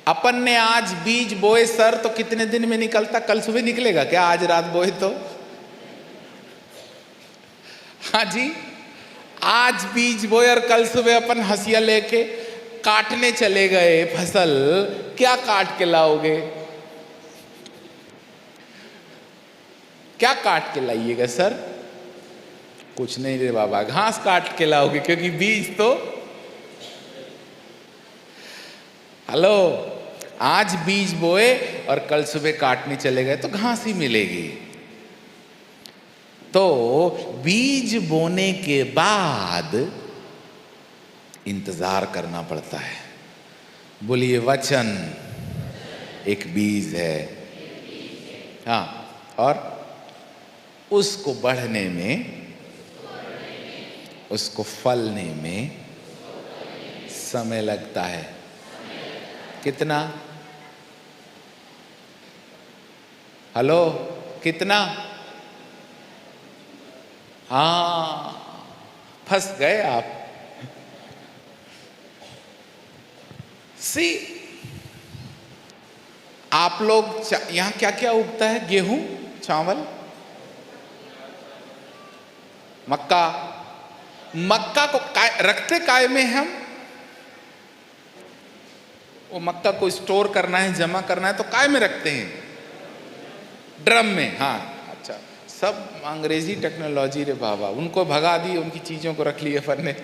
अपन ने आज बीज बोए सर, तो कितने दिन में निकलता? कल सुबह निकलेगा क्या? आज रात बोए तो? हाँ जी, आज बीज बोए और कल सुबह अपन हंसिया लेके काटने चले गए फसल, क्या काट के लाओगे? क्या काट के लाइएगा सर? कुछ नहीं रे बाबा, घास काट के लाओगे, क्योंकि बीज तो। हेलो, आज बीज बोए और कल सुबह काटने चले गए तो घास ही मिलेगी। तो बीज बोने के बाद इंतजार करना पड़ता है। बोलिए वचन एक बीज है। हाँ, और उसको बढ़ने में, उसको फलने में समय लगता है। कितना? हेलो, कितना? हाँ, फंस गए आप। सी, आप लोग यहां क्या क्या उगता है? गेहूं, चावल, मक्का। मक्का को रखते काय में हम? वो मक्का को स्टोर करना है, जमा करना है, तो काय में रखते हैं? ड्रम में। हाँ, अच्छा, सब अंग्रेजी टेक्नोलॉजी रे बाबा, उनको भगा दी, उनकी चीजों को रख लिए अपन ने।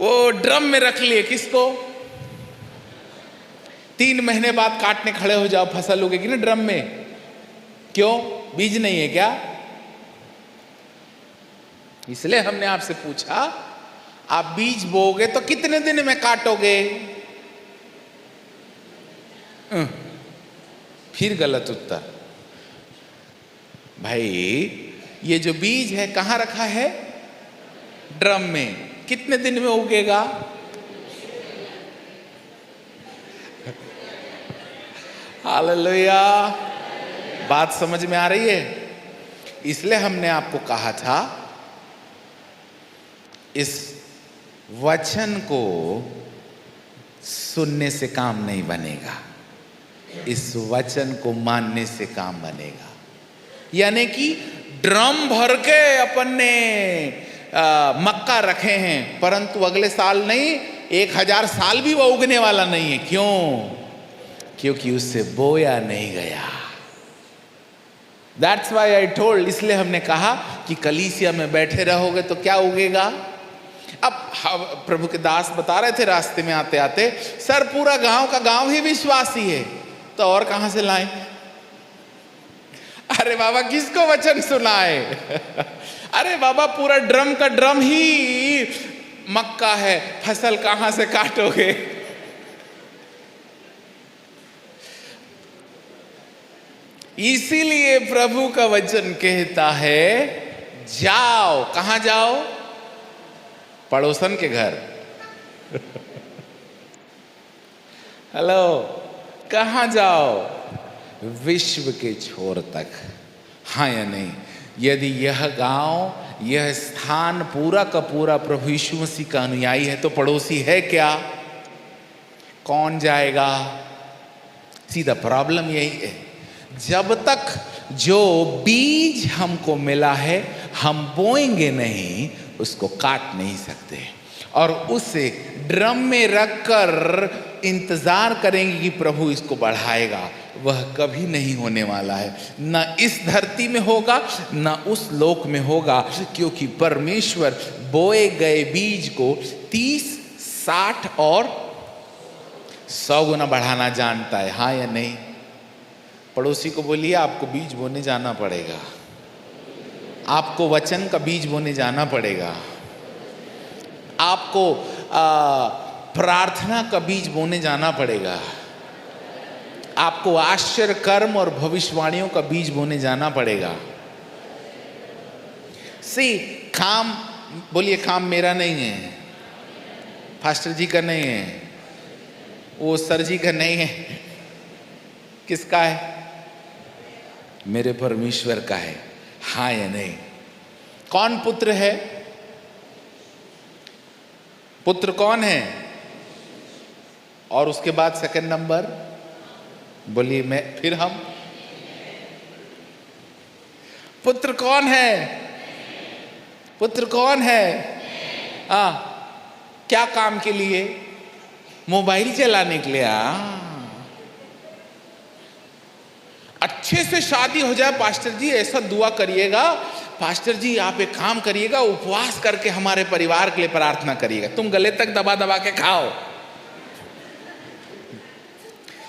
वो ड्रम में रख लिए, किसको? 3 महीने बाद काटने खड़े हो जाओ, फसल उगेगी ना ड्रम में। क्यों? बीज नहीं है क्या? इसलिए हमने आपसे पूछा, आप बीज बोओगे तो कितने दिन में काटोगे? फिर गलत उत्तर। भाई ये जो बीज है कहां रखा है? ड्रम में। कितने दिन में उगेगा? हालेलुया। बात समझ में आ रही है? इसलिए हमने आपको कहा था इस वचन को सुनने से काम नहीं बनेगा, इस वचन को मानने से काम बनेगा। यानी कि ड्रम भर के अपन ने मक्का रखे हैं, परंतु अगले साल नहीं, 1000 साल भी वो उगने वाला नहीं है। क्यों? क्योंकि उससे बोया नहीं गया। That's why I told, इसलिए हमने कहा कि कलीसिया में बैठे रहोगे तो क्या उगेगा। अब प्रभु के दास बता रहे थे रास्ते में आते आते, सर पूरा गांव का गांव ही विश्वासी है, तो और कहां से लाएं? अरे बाबा किसको वचन सुनाए? अरे बाबा पूरा ड्रम का ड्रम ही मक्का है, फसल कहां से काटोगे? इसीलिए प्रभु का वचन कहता है जाओ। कहां जाओ? पड़ोसन के घर। हेलो, कहां जाओ? विश्व के छोर तक। हाँ या नहीं? यदि यह गांव, यह स्थान पूरा का पूरा प्रभु यीशु मसीह का अनुयायी है तो पड़ोसी है क्या? कौन जाएगा? सीधा प्रॉब्लम यही है, जब तक जो बीज हमको मिला है हम बोएंगे नहीं, उसको काट नहीं सकते, और उसे ड्रम में रखकर इंतजार करेंगे कि प्रभु इसको बढ़ाएगा, वह कभी नहीं होने वाला है। न इस धरती में होगा न उस लोक में होगा, क्योंकि परमेश्वर बोए गए बीज को 30, 60 और 100 गुना बढ़ाना जानता है। हाँ या नहीं? पड़ोसी को बोलिए आपको बीज बोने जाना पड़ेगा, आपको वचन का बीज बोने जाना पड़ेगा, आपको प्रार्थना का बीज बोने जाना पड़ेगा, आपको आश्चर्य कर्म और भविष्यवाणियों का बीज बोने जाना पड़ेगा। काम, बोलिए काम मेरा नहीं है, फास्टर जी का नहीं है, वो सर जी का नहीं है, किसका है? मेरे परमेश्वर का है। हाँ या नहीं? कौन पुत्र है? पुत्र कौन है? और उसके बाद सेकंड नंबर बोलिए मैं, फिर हम। पुत्र कौन है? पुत्र कौन है? क्या काम के लिए? मोबाइल चलाने के लिए। अच्छे से शादी हो जाए पास्टर जी, ऐसा दुआ करिएगा। पास्टर जी आप एक काम करिएगा, उपवास करके हमारे परिवार के लिए प्रार्थना करिएगा। तुम गले तक दबा दबा के खाओ,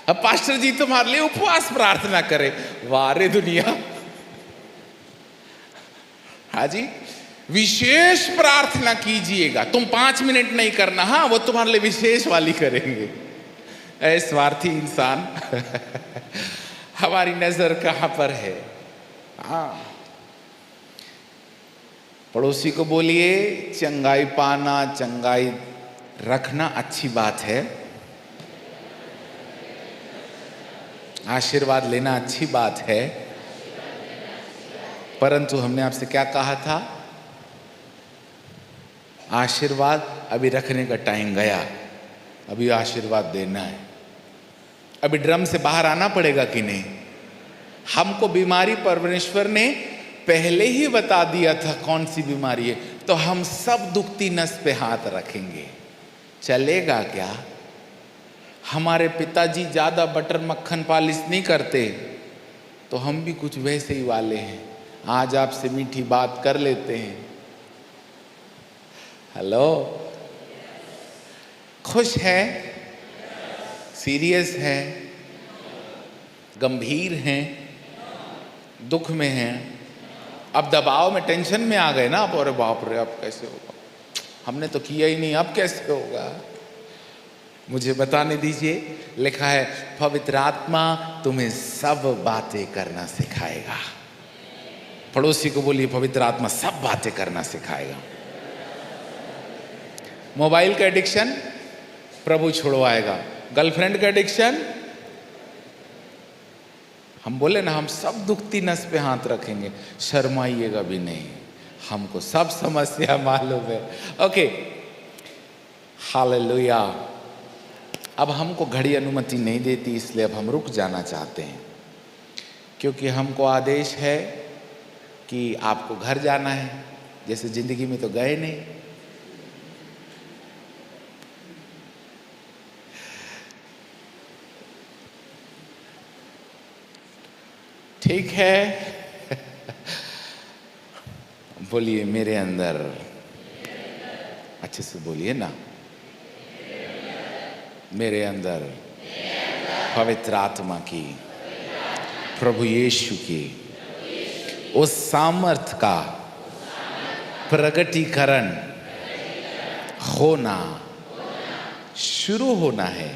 अब पास्टर जी तुम्हारे लिए उपवास प्रार्थना करे। वारे दुनिया। हाँ जी, विशेष प्रार्थना कीजिएगा। तुम 5 मिनट नहीं करना, हाँ वो तुम्हारे लिए विशेष वाली करेंगे। ऐ स्वार्थी इंसान। हमारी नजर कहां पर है? हाँ, पड़ोसी को बोलिए चंगाई पाना, चंगाई रखना अच्छी बात है, आशीर्वाद लेना अच्छी बात है, परंतु हमने आपसे क्या कहा था? आशीर्वाद अभी रखने का टाइम गया, अभी आशीर्वाद देना है। अभी ड्रम से बाहर आना पड़ेगा कि नहीं? हमको बीमारी परमेश्वर ने पहले ही बता दिया था कौन सी बीमारी है, तो हम सब दुखती नस पे हाथ रखेंगे, चलेगा क्या? हमारे पिताजी ज़्यादा बटर मक्खन पालिश नहीं करते, तो हम भी कुछ वैसे ही वाले हैं। आज आपसे मीठी बात कर लेते हैं। हेलो, खुश है? सीरियस है? गंभीर हैं? दुख में हैं? अब दबाव में, टेंशन में आ गए ना आप। अरे बाप रे, अब कैसे होगा? हमने तो किया ही नहीं, अब कैसे होगा? मुझे बताने दीजिए, लिखा है पवित्र आत्मा तुम्हें सब बातें करना सिखाएगा। पड़ोसी को बोलिए पवित्र आत्मा सब बातें करना सिखाएगा। मोबाइल का एडिक्शन प्रभु छुड़वाएगा। गर्लफ्रेंड का एडिक्शन, हम बोले ना हम सब दुखती नस पे हाथ रखेंगे, शर्माइएगा भी नहीं, हमको सब समस्या मालूम है। Okay, hallelujah. अब हमको घड़ी अनुमति नहीं देती, इसलिए अब हम रुक जाना चाहते हैं, क्योंकि हमको आदेश है कि आपको घर जाना है। जैसे जिंदगी में तो गए नहीं, ठीक है। बोलिए मेरे अंदर, अच्छे से बोलिए ना, मेरे अंदर पवित्र आत्मा की, प्रभु यीशु की उस सामर्थ का प्रगटीकरण होना शुरू होना है,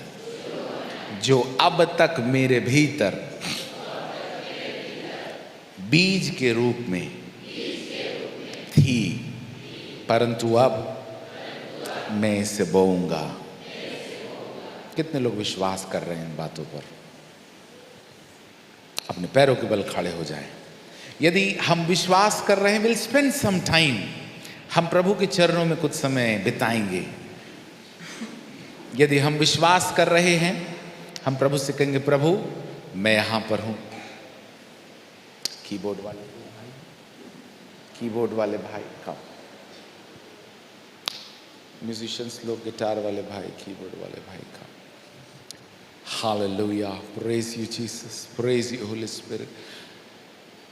जो अब तक मेरे भीतर बीज के रूप में थी, परंतु अब मैं इसे बोऊंगा। कितने लोग विश्वास कर रहे हैं इन बातों पर? अपने पैरों के बल खड़े हो जाएं। यदि हम विश्वास कर रहे हैं, विल स्पेंड सम टाइम, हम प्रभु के चरणों में कुछ समय बिताएंगे। यदि हम विश्वास कर रहे हैं, हम प्रभु से कहेंगे, प्रभु मैं यहां पर हूं। कीबोर्ड वाले भाई, कीबोर्ड वाले भाई कम, म्यूजिशियंस लोग, गिटार वाले भाई, कीबोर्ड वाले भाई कम। Hallelujah, praise you Jesus, praise you Holy Spirit.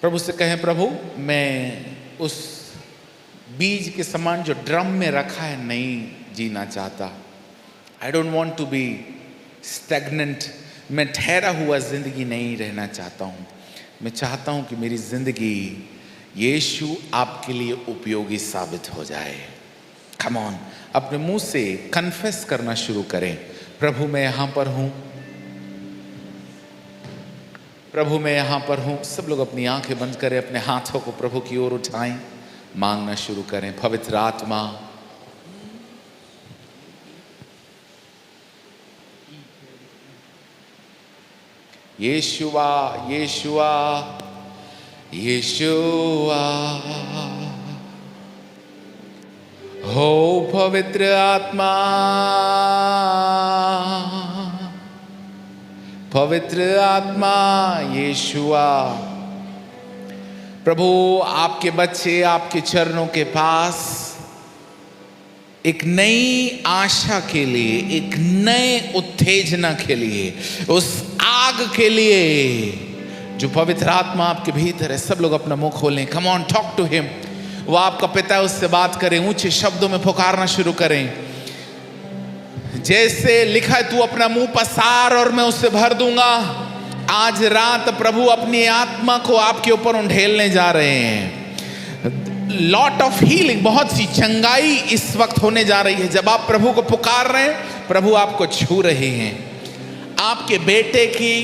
प्रभु से कहें, प्रभु मैं उस बीज के समान जो ड्रम में रखा है नहीं जीना चाहता। I don't want to be stagnant, मैं ठहरा हुआ जिंदगी नहीं रहना चाहता हूँ। मैं चाहता हूँ कि मेरी जिंदगी यीशु आपके लिए उपयोगी साबित हो जाए। कम ऑन, अपने मुंह से कन्फेस करना शुरू करें, प्रभु मैं यहाँ पर हूँ, प्रभु मैं यहाँ पर हूँ। सब लोग अपनी आंखें बंद करें, अपने हाथों को प्रभु की ओर उठाएं, मांगना शुरू करें। पवित्र आत्मा, यीशुआ यीशुआ यीशुआ, हो पवित्र आत्मा, पवित्र आत्मा यीशुआ। प्रभु आपके बच्चे आपके चरणों के पास एक नई आशा के लिए, एक नए उत्तेजना के लिए, उस आग के लिए जो पवित्र आत्मा आपके भीतर है। सब लोग अपना मुंह खोलें, come on, talk to him. वो आपका पिता है, उससे बात करें, ऊंचे शब्दों में पुकारना शुरू करें। जैसे लिखा है, तू अपना मुंह पसार और मैं उससे भर दूंगा। आज रात प्रभु अपनी आत्मा को आपके ऊपर उंडेलने जा रहे हैं। लॉट ऑफ हीलिंग, बहुत सी चंगाई इस वक्त होने जा रही है। जब आप प्रभु को पुकार रहे हैं, प्रभु आपको छू रहे हैं। आपके बेटे की,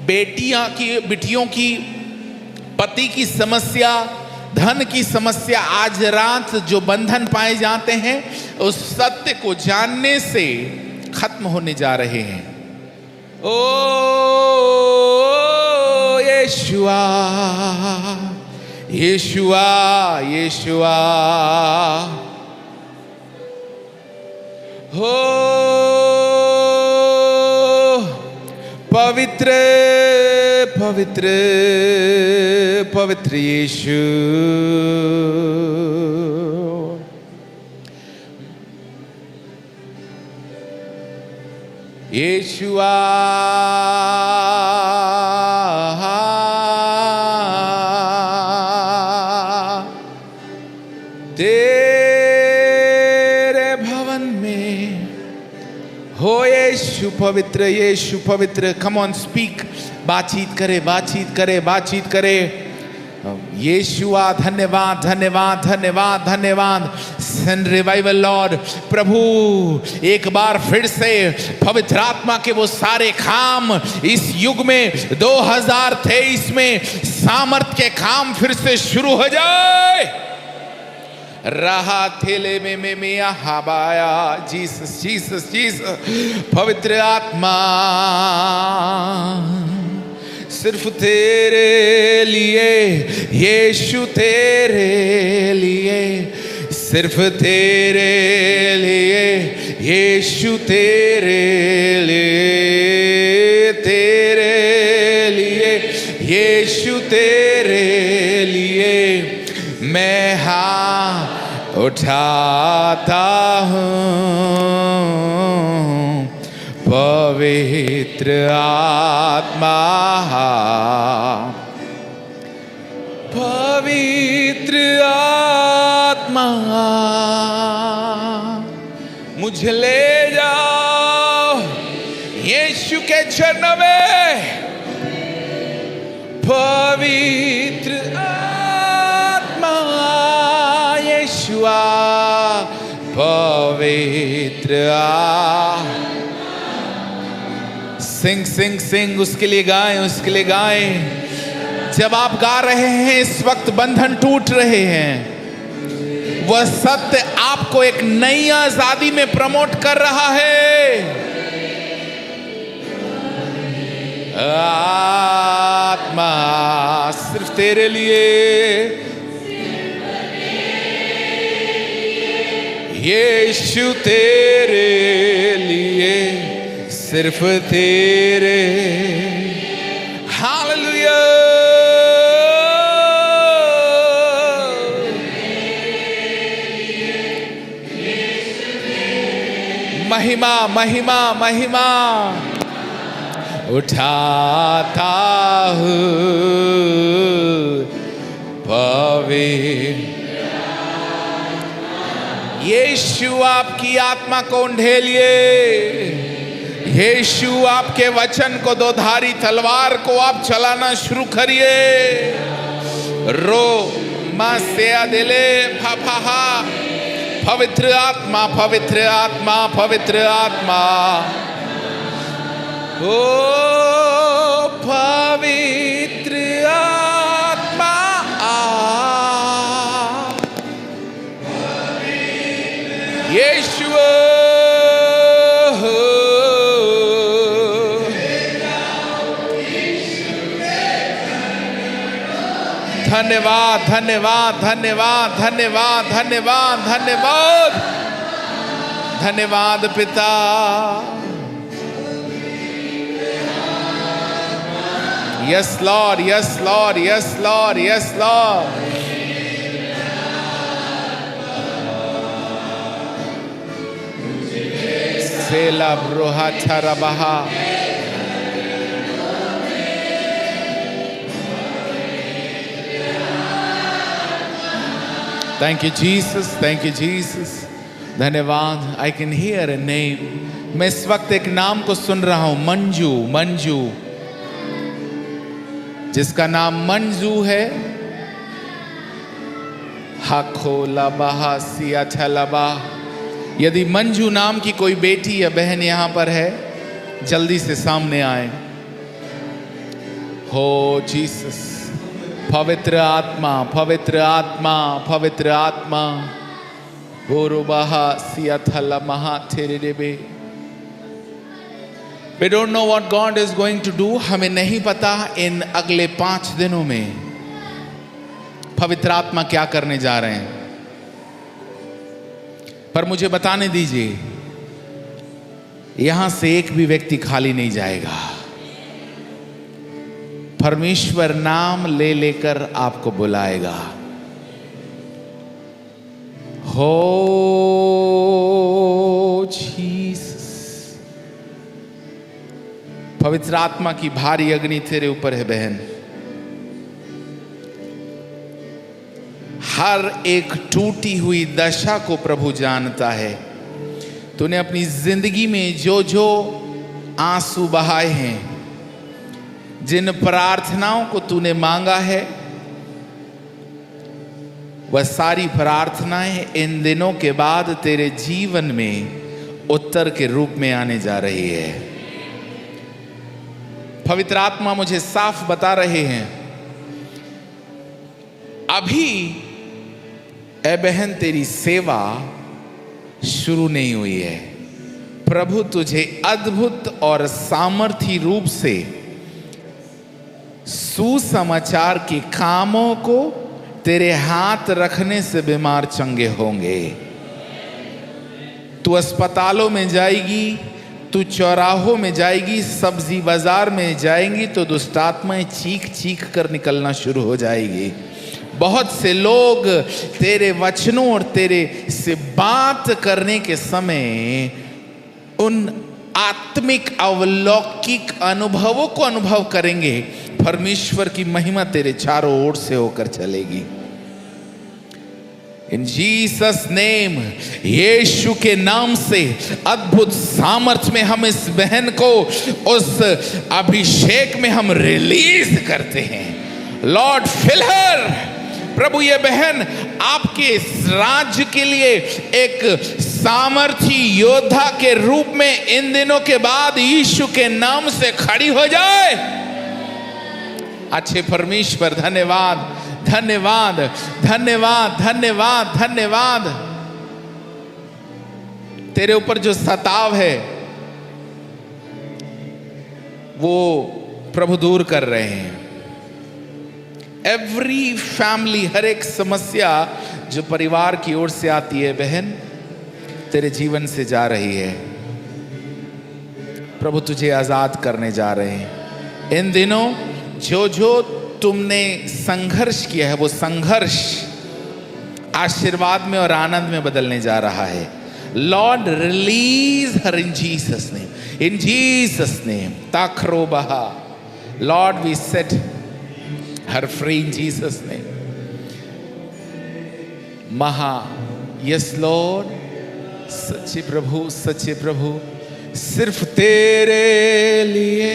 बेटियों की, पति की समस्या, धन की समस्या, आज रात जो बंधन पाए जाते हैं, उस सत्य को जानने से खत्म होने जा रहे हैं। ओ यीशुआ यीशुआ यीशुआ, हो पवित्र पवित्र पवित्र यीशु, यीशुआ तेरे भवन में हो यीशु पवित्र, यीशु पवित्र। कम ऑन, स्पीक, बातचीत करे, बातचीत करे, बातचीत करे। यीशुआ धन्यवाद धन्यवाद धन्यवाद धन्यवाद। Send revival Lord. प्रभु एक बार फिर से पवित्र आत्मा के वो सारे काम इस युग में 2023 में सामर्थ के काम फिर से शुरू हो जाए। रहा थेले में मिया हबाया। Jesus Jesus Jesus. पवित्र आत्मा सिर्फ तेरे लिए, यीशु तेरे लिए, सिर्फ तेरे लिए, यीशु तेरे लिए, तेरे लिए, यीशु तेरे लिए मैं हाथ उठाता हूँ। पवित्र आत्मा, पवित्र आत्मा मुझे ले जाओ यीशु के चरणों में। पवित्र आत्मा यीशुआ, पवित्र सिंग सिंग सिंग, उसके लिए गाएं, उसके लिए गाएं। जब आप गा रहे हैं इस वक्त बंधन टूट रहे हैं। वह सत्य आपको एक नई आजादी में प्रमोट कर रहा है। आत्मा सिर्फ तेरे लिए, यीशु तेरे लिए, सिर्फ तेरे। हालेलुया। महिमा महिमा महिमा उठाता हूँ पवित्र। यीशु आपकी आत्मा को ढेलिए। यीशु आपके वचन को, दो धारी तलवार को आप चलाना शुरू करिए। रो मा से दिले फफहा। पवित्र आत्मा, पवित्र आत्मा, पवित्र आत्मा, ओ पवित्र आत्मा यीशु। धन्यवाद धन्यवाद धन्यवाद धन्यवाद धन्यवाद धन्यवाद धन्यवाद पिता। Yes Lord, yes Lord, yes Lord, yes Lord. सेला ब्रोहा छरबहा। Thank you Jesus, thank you Jesus. धन्यवाद। I can hear a name. मैं इस वक्त एक नाम को सुन रहा हूं, मंजू। मंजू, जिसका नाम मंजू है। हाखोलाबा सिया छलबा। यदि मंजू नाम की कोई बेटी या बहन यहां पर है, जल्दी से सामने आए। हो जीसस। पवित्र आत्मा, पवित्र आत्मा, पवित्र आत्मा। गोरुबाहा सियाथला महा थेरेबे। We don't know what God is going to do. हमें नहीं पता इन अगले 5 दिनों में पवित्र आत्मा क्या करने जा रहे हैं, पर मुझे बताने दीजिए, यहां से एक भी व्यक्ति खाली नहीं जाएगा। परमेश्वर नाम ले लेकर आपको बुलाएगा। हो जीसस। पवित्र आत्मा की भारी अग्नि तेरे ऊपर है बहन। हर एक टूटी हुई दशा को प्रभु जानता है। तूने अपनी जिंदगी में जो जो आंसू बहाए हैं, जिन प्रार्थनाओं को तूने मांगा है, वह सारी प्रार्थनाएं इन दिनों के बाद तेरे जीवन में उत्तर के रूप में आने जा रही है। पवित्र आत्मा मुझे साफ बता रहे हैं, अभी ए बहन, तेरी सेवा शुरू नहीं हुई है। प्रभु तुझे अद्भुत और सामर्थी रूप से सुसमाचार के कामों को तेरे हाथ रखने से बीमार चंगे होंगे। तू अस्पतालों में जाएगी, तू चौराहों में जाएगी, सब्जी बाजार में जाएंगी तो दुष्ट आत्माएं चीख चीख कर निकलना शुरू हो जाएगी। बहुत से लोग तेरे वचनों और तेरे से बात करने के समय उन आत्मिक अवलौकिक अनुभवों को अनुभव करेंगे। परमेश्वर की महिमा तेरे चारों ओर से होकर चलेगी। इन जीसस नेम, यीशु के नाम से अद्भुत सामर्थ्य में हम इस बहन को उस अभिषेक में हम रिलीज करते हैं। लॉर्ड फिल हर। प्रभु, ये बहन आपके इस राज्य के लिए एक सामर्थी योद्धा के रूप में इन दिनों के बाद यीशु के नाम से खड़ी हो जाए। अच्छे परमेश्वर, धन्यवाद, धन्यवाद, धन्यवाद, धन्यवाद, धन्यवाद। तेरे ऊपर जो सताव है वो प्रभु दूर कर रहे हैं। एवरी फैमिली, हर एक समस्या जो परिवार की ओर से आती है बहन, तेरे जीवन से जा रही है। प्रभु तुझे आजाद करने जा रहे हैं। इन दिनों जो जो तुमने संघर्ष किया है वो संघर्ष आशीर्वाद में और आनंद में बदलने जा रहा है। Lord release her in Jesus name, in Jesus name. ताखरो बहा। Lord we set her free in Jesus name. महा, यस लॉर्ड। सच्चे प्रभु, सच्चे प्रभु, सिर्फ तेरे लिए,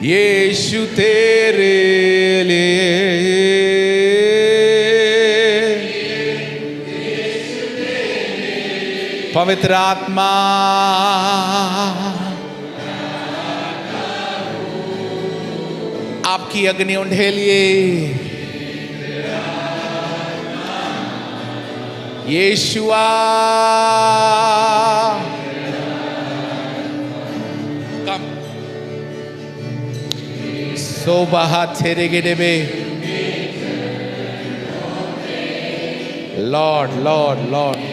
यीशु तेरे लिए, पवित्र आत्मा आपकी अग्नि उंडेलिए। यीशुआ, कम सोबहा तेरे गिडबे। Lord, Lord, Lord.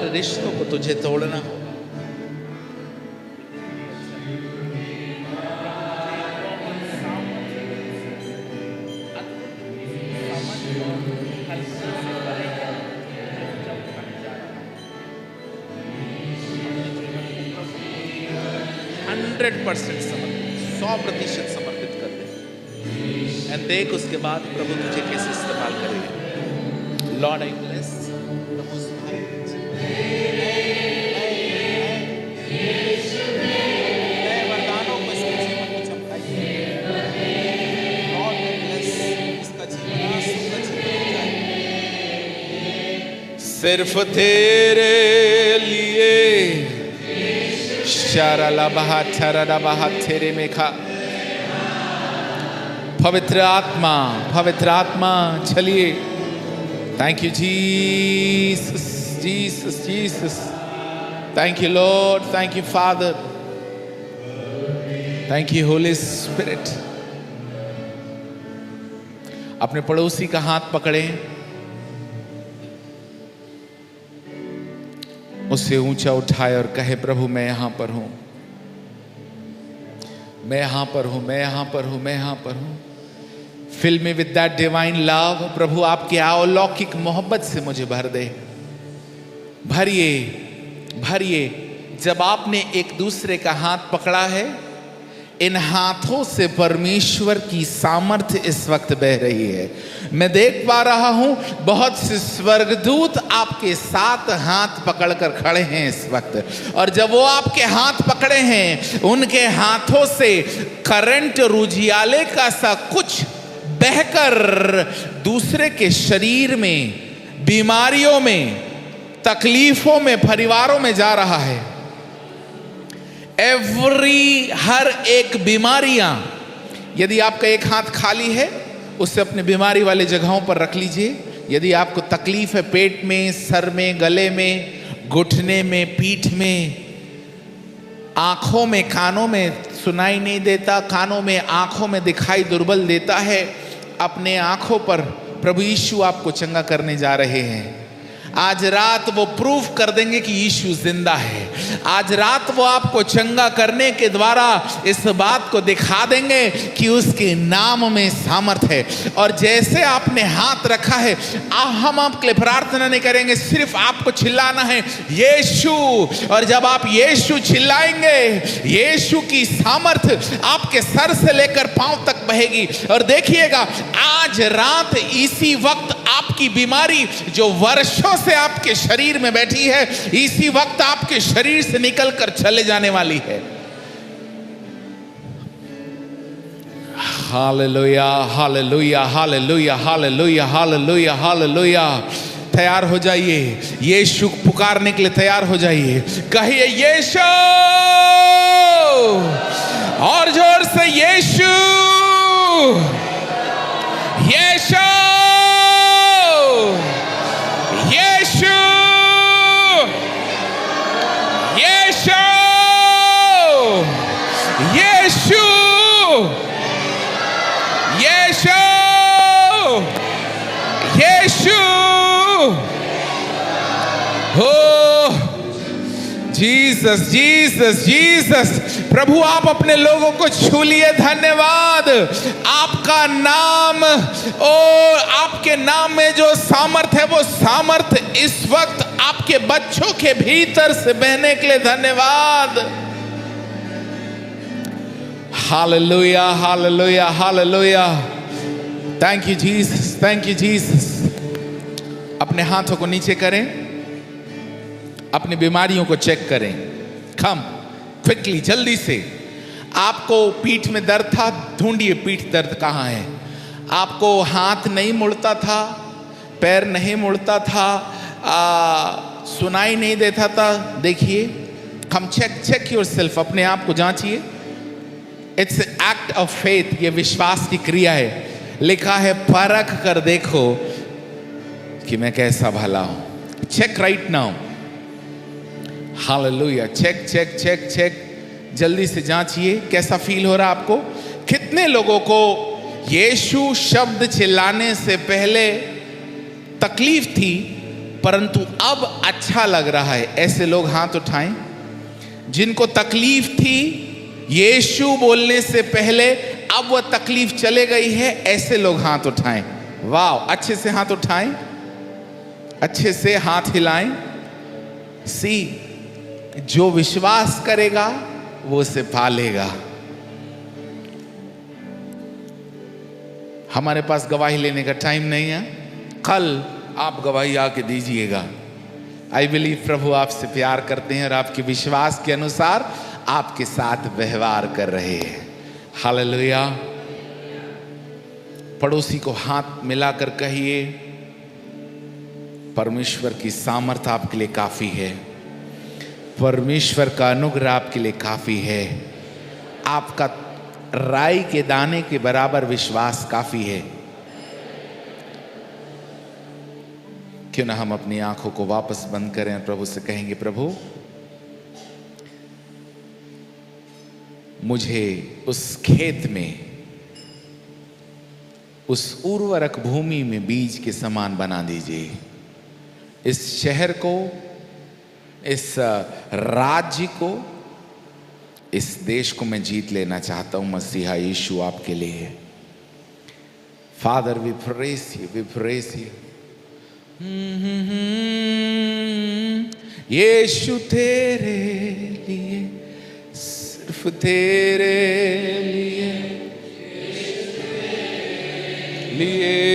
रिश्तों को तुझे तोड़ना हो। समर्पित, 100% समर्पित कर दे। एंड देख उसके बाद प्रभु तुझे कैसे इस्तेमाल करेगा। लॉर्ड आई ब्लेस वरदानों को इसके जीवन में चमकाइए। लॉर्ड आई ब्लेस इसका जीवन सिर्फ तेरे लिए। शाराला बहा ठराला बहा तेरे में खा। पवित्र आत्मा, पवित्र आत्मा चलिए। Thank you Jesus, Jesus, Jesus. Thank you Lord, thank you father, thank you Holy spirit. अपने पड़ोसी का हाथ पकड़े, उसे ऊंचा उठाए और कहे, प्रभु मैं यहां पर हूं, मैं यहां पर हूं, मैं यहां पर हूं, मैं यहां पर हूं। Fill me with that divine love. प्रभु आपकी अलौकिक मोहब्बत से मुझे भर दे। भरिए, भरिए। जब आपने एक दूसरे का हाथ पकड़ा है, इन हाथों से परमेश्वर की सामर्थ्य इस वक्त बह रही है। मैं देख पा रहा हूं बहुत से स्वर्गदूत आपके साथ हाथ पकड़कर खड़े हैं इस वक्त, और जब वो आपके हाथ पकड़े हैं, उनके हाथों से करंट और उजियाले का सा कुछ बहकर दूसरे के शरीर में, बीमारियों में, तकलीफों में, परिवारों में जा रहा है। हर एक बीमारियां, यदि आपका एक हाथ खाली है उसे अपने बीमारी वाले जगहों पर रख लीजिए। यदि आपको तकलीफ है पेट में, सर में, गले में, घुटने में, पीठ में, आंखों में, कानों में सुनाई नहीं देता, कानों में, आंखों में दिखाई दुर्बल देता है, अपने आंखों पर प्रभु यीशु आपको चंगा करने जा रहे हैं। आज रात वो प्रूफ कर देंगे कि यीशु जिंदा है। आज रात वो आपको चंगा करने के द्वारा इस बात को दिखा देंगे कि उसके नाम में सामर्थ है। और जैसे आपने हाथ रखा है, हम आपके लिए प्रार्थना नहीं करेंगे, सिर्फ आपको चिल्लाना है यीशु। और जब आप यीशु चिल्लाएंगे, यीशु की सामर्थ आपके सर से लेकर पांव तक बहेगी। और देखिएगा, आज रात इसी वक्त आपकी बीमारी जो वर्षों से आपके शरीर में बैठी है, इसी वक्त आपके शरीर से निकलकर चले जाने वाली है। Hallelujah, hallelujah, hallelujah, hallelujah, hallelujah, hallelujah. तैयार हो जाइए, यीशु पुकारने के लिए तैयार हो जाइए। कहिए यीशु, और जोर से यीशु, यीशु, यीशु, यीशु, यीशु, यीशु, यीशु। हो जीसस, जीसस, जीसस। प्रभु आप अपने लोगों को छू लिए, धन्यवाद। आपका नाम, और आपके नाम में जो सामर्थ है, वो सामर्थ इस वक्त आपके बच्चों के भीतर से बहने के लिए धन्यवाद। Hallelujah, hallelujah, hallelujah. Thank you Jesus, thank you Jesus. अपने हाथों को नीचे करें, अपनी बीमारियों को चेक करें। कम क्विकली, जल्दी से। आपको पीठ में दर्द था, ढूंढिए पीठ दर्द कहाँ है। आपको हाथ नहीं मुड़ता था, पैर नहीं मुड़ता था, सुनाई नहीं देता था, देखिए। कम चेक योरसेल्फ, अपने आप को जांचिए। इट्स एक्ट ऑफ फेथ, ये विश्वास की क्रिया है। लिखा है परख कर देखो कि मैं कैसा भला हूं। Check right now. Hallelujah. Check check check check, जल्दी से जांचिए कैसा फील हो रहा है आपको। कितने लोगों को यीशु शब्द चिल्लाने से पहले तकलीफ थी, परंतु अब अच्छा लग रहा है? ऐसे लोग हाथ उठाएं। जिनको तकलीफ थी यीशु बोलने से पहले, अब वह तकलीफ चले गई है, ऐसे लोग हाथ उठाएं। वाह, अच्छे से हाथ उठाएं, अच्छे से हाथ हिलाएं। सी, जो विश्वास करेगा वो उसे पालेगा। हमारे पास गवाही लेने का टाइम नहीं है, कल आप गवाही आके दीजिएगा। आई बिलीव प्रभु आपसे प्यार करते हैं और आपके विश्वास के अनुसार आपके साथ व्यवहार कर रहे हैं। हालेलुया। पड़ोसी को हाथ मिलाकर कहिए, परमेश्वर की सामर्थ आपके लिए काफी है, परमेश्वर का अनुग्रह आपके लिए काफी है, आपका राई के दाने के बराबर विश्वास काफी है। क्यों ना हम अपनी आंखों को वापस बंद करें और प्रभु से कहेंगे, प्रभु मुझे उस खेत में, उस उर्वरक भूमि में बीज के समान बना दीजिए। इस शहर को, इस राज्य को, इस देश को मैं जीत लेना चाहता हूं मसीहा यीशु आपके लिए। Father we praise you, we praise you. यीशु तेरे लिए, सिर्फ तेरे लिए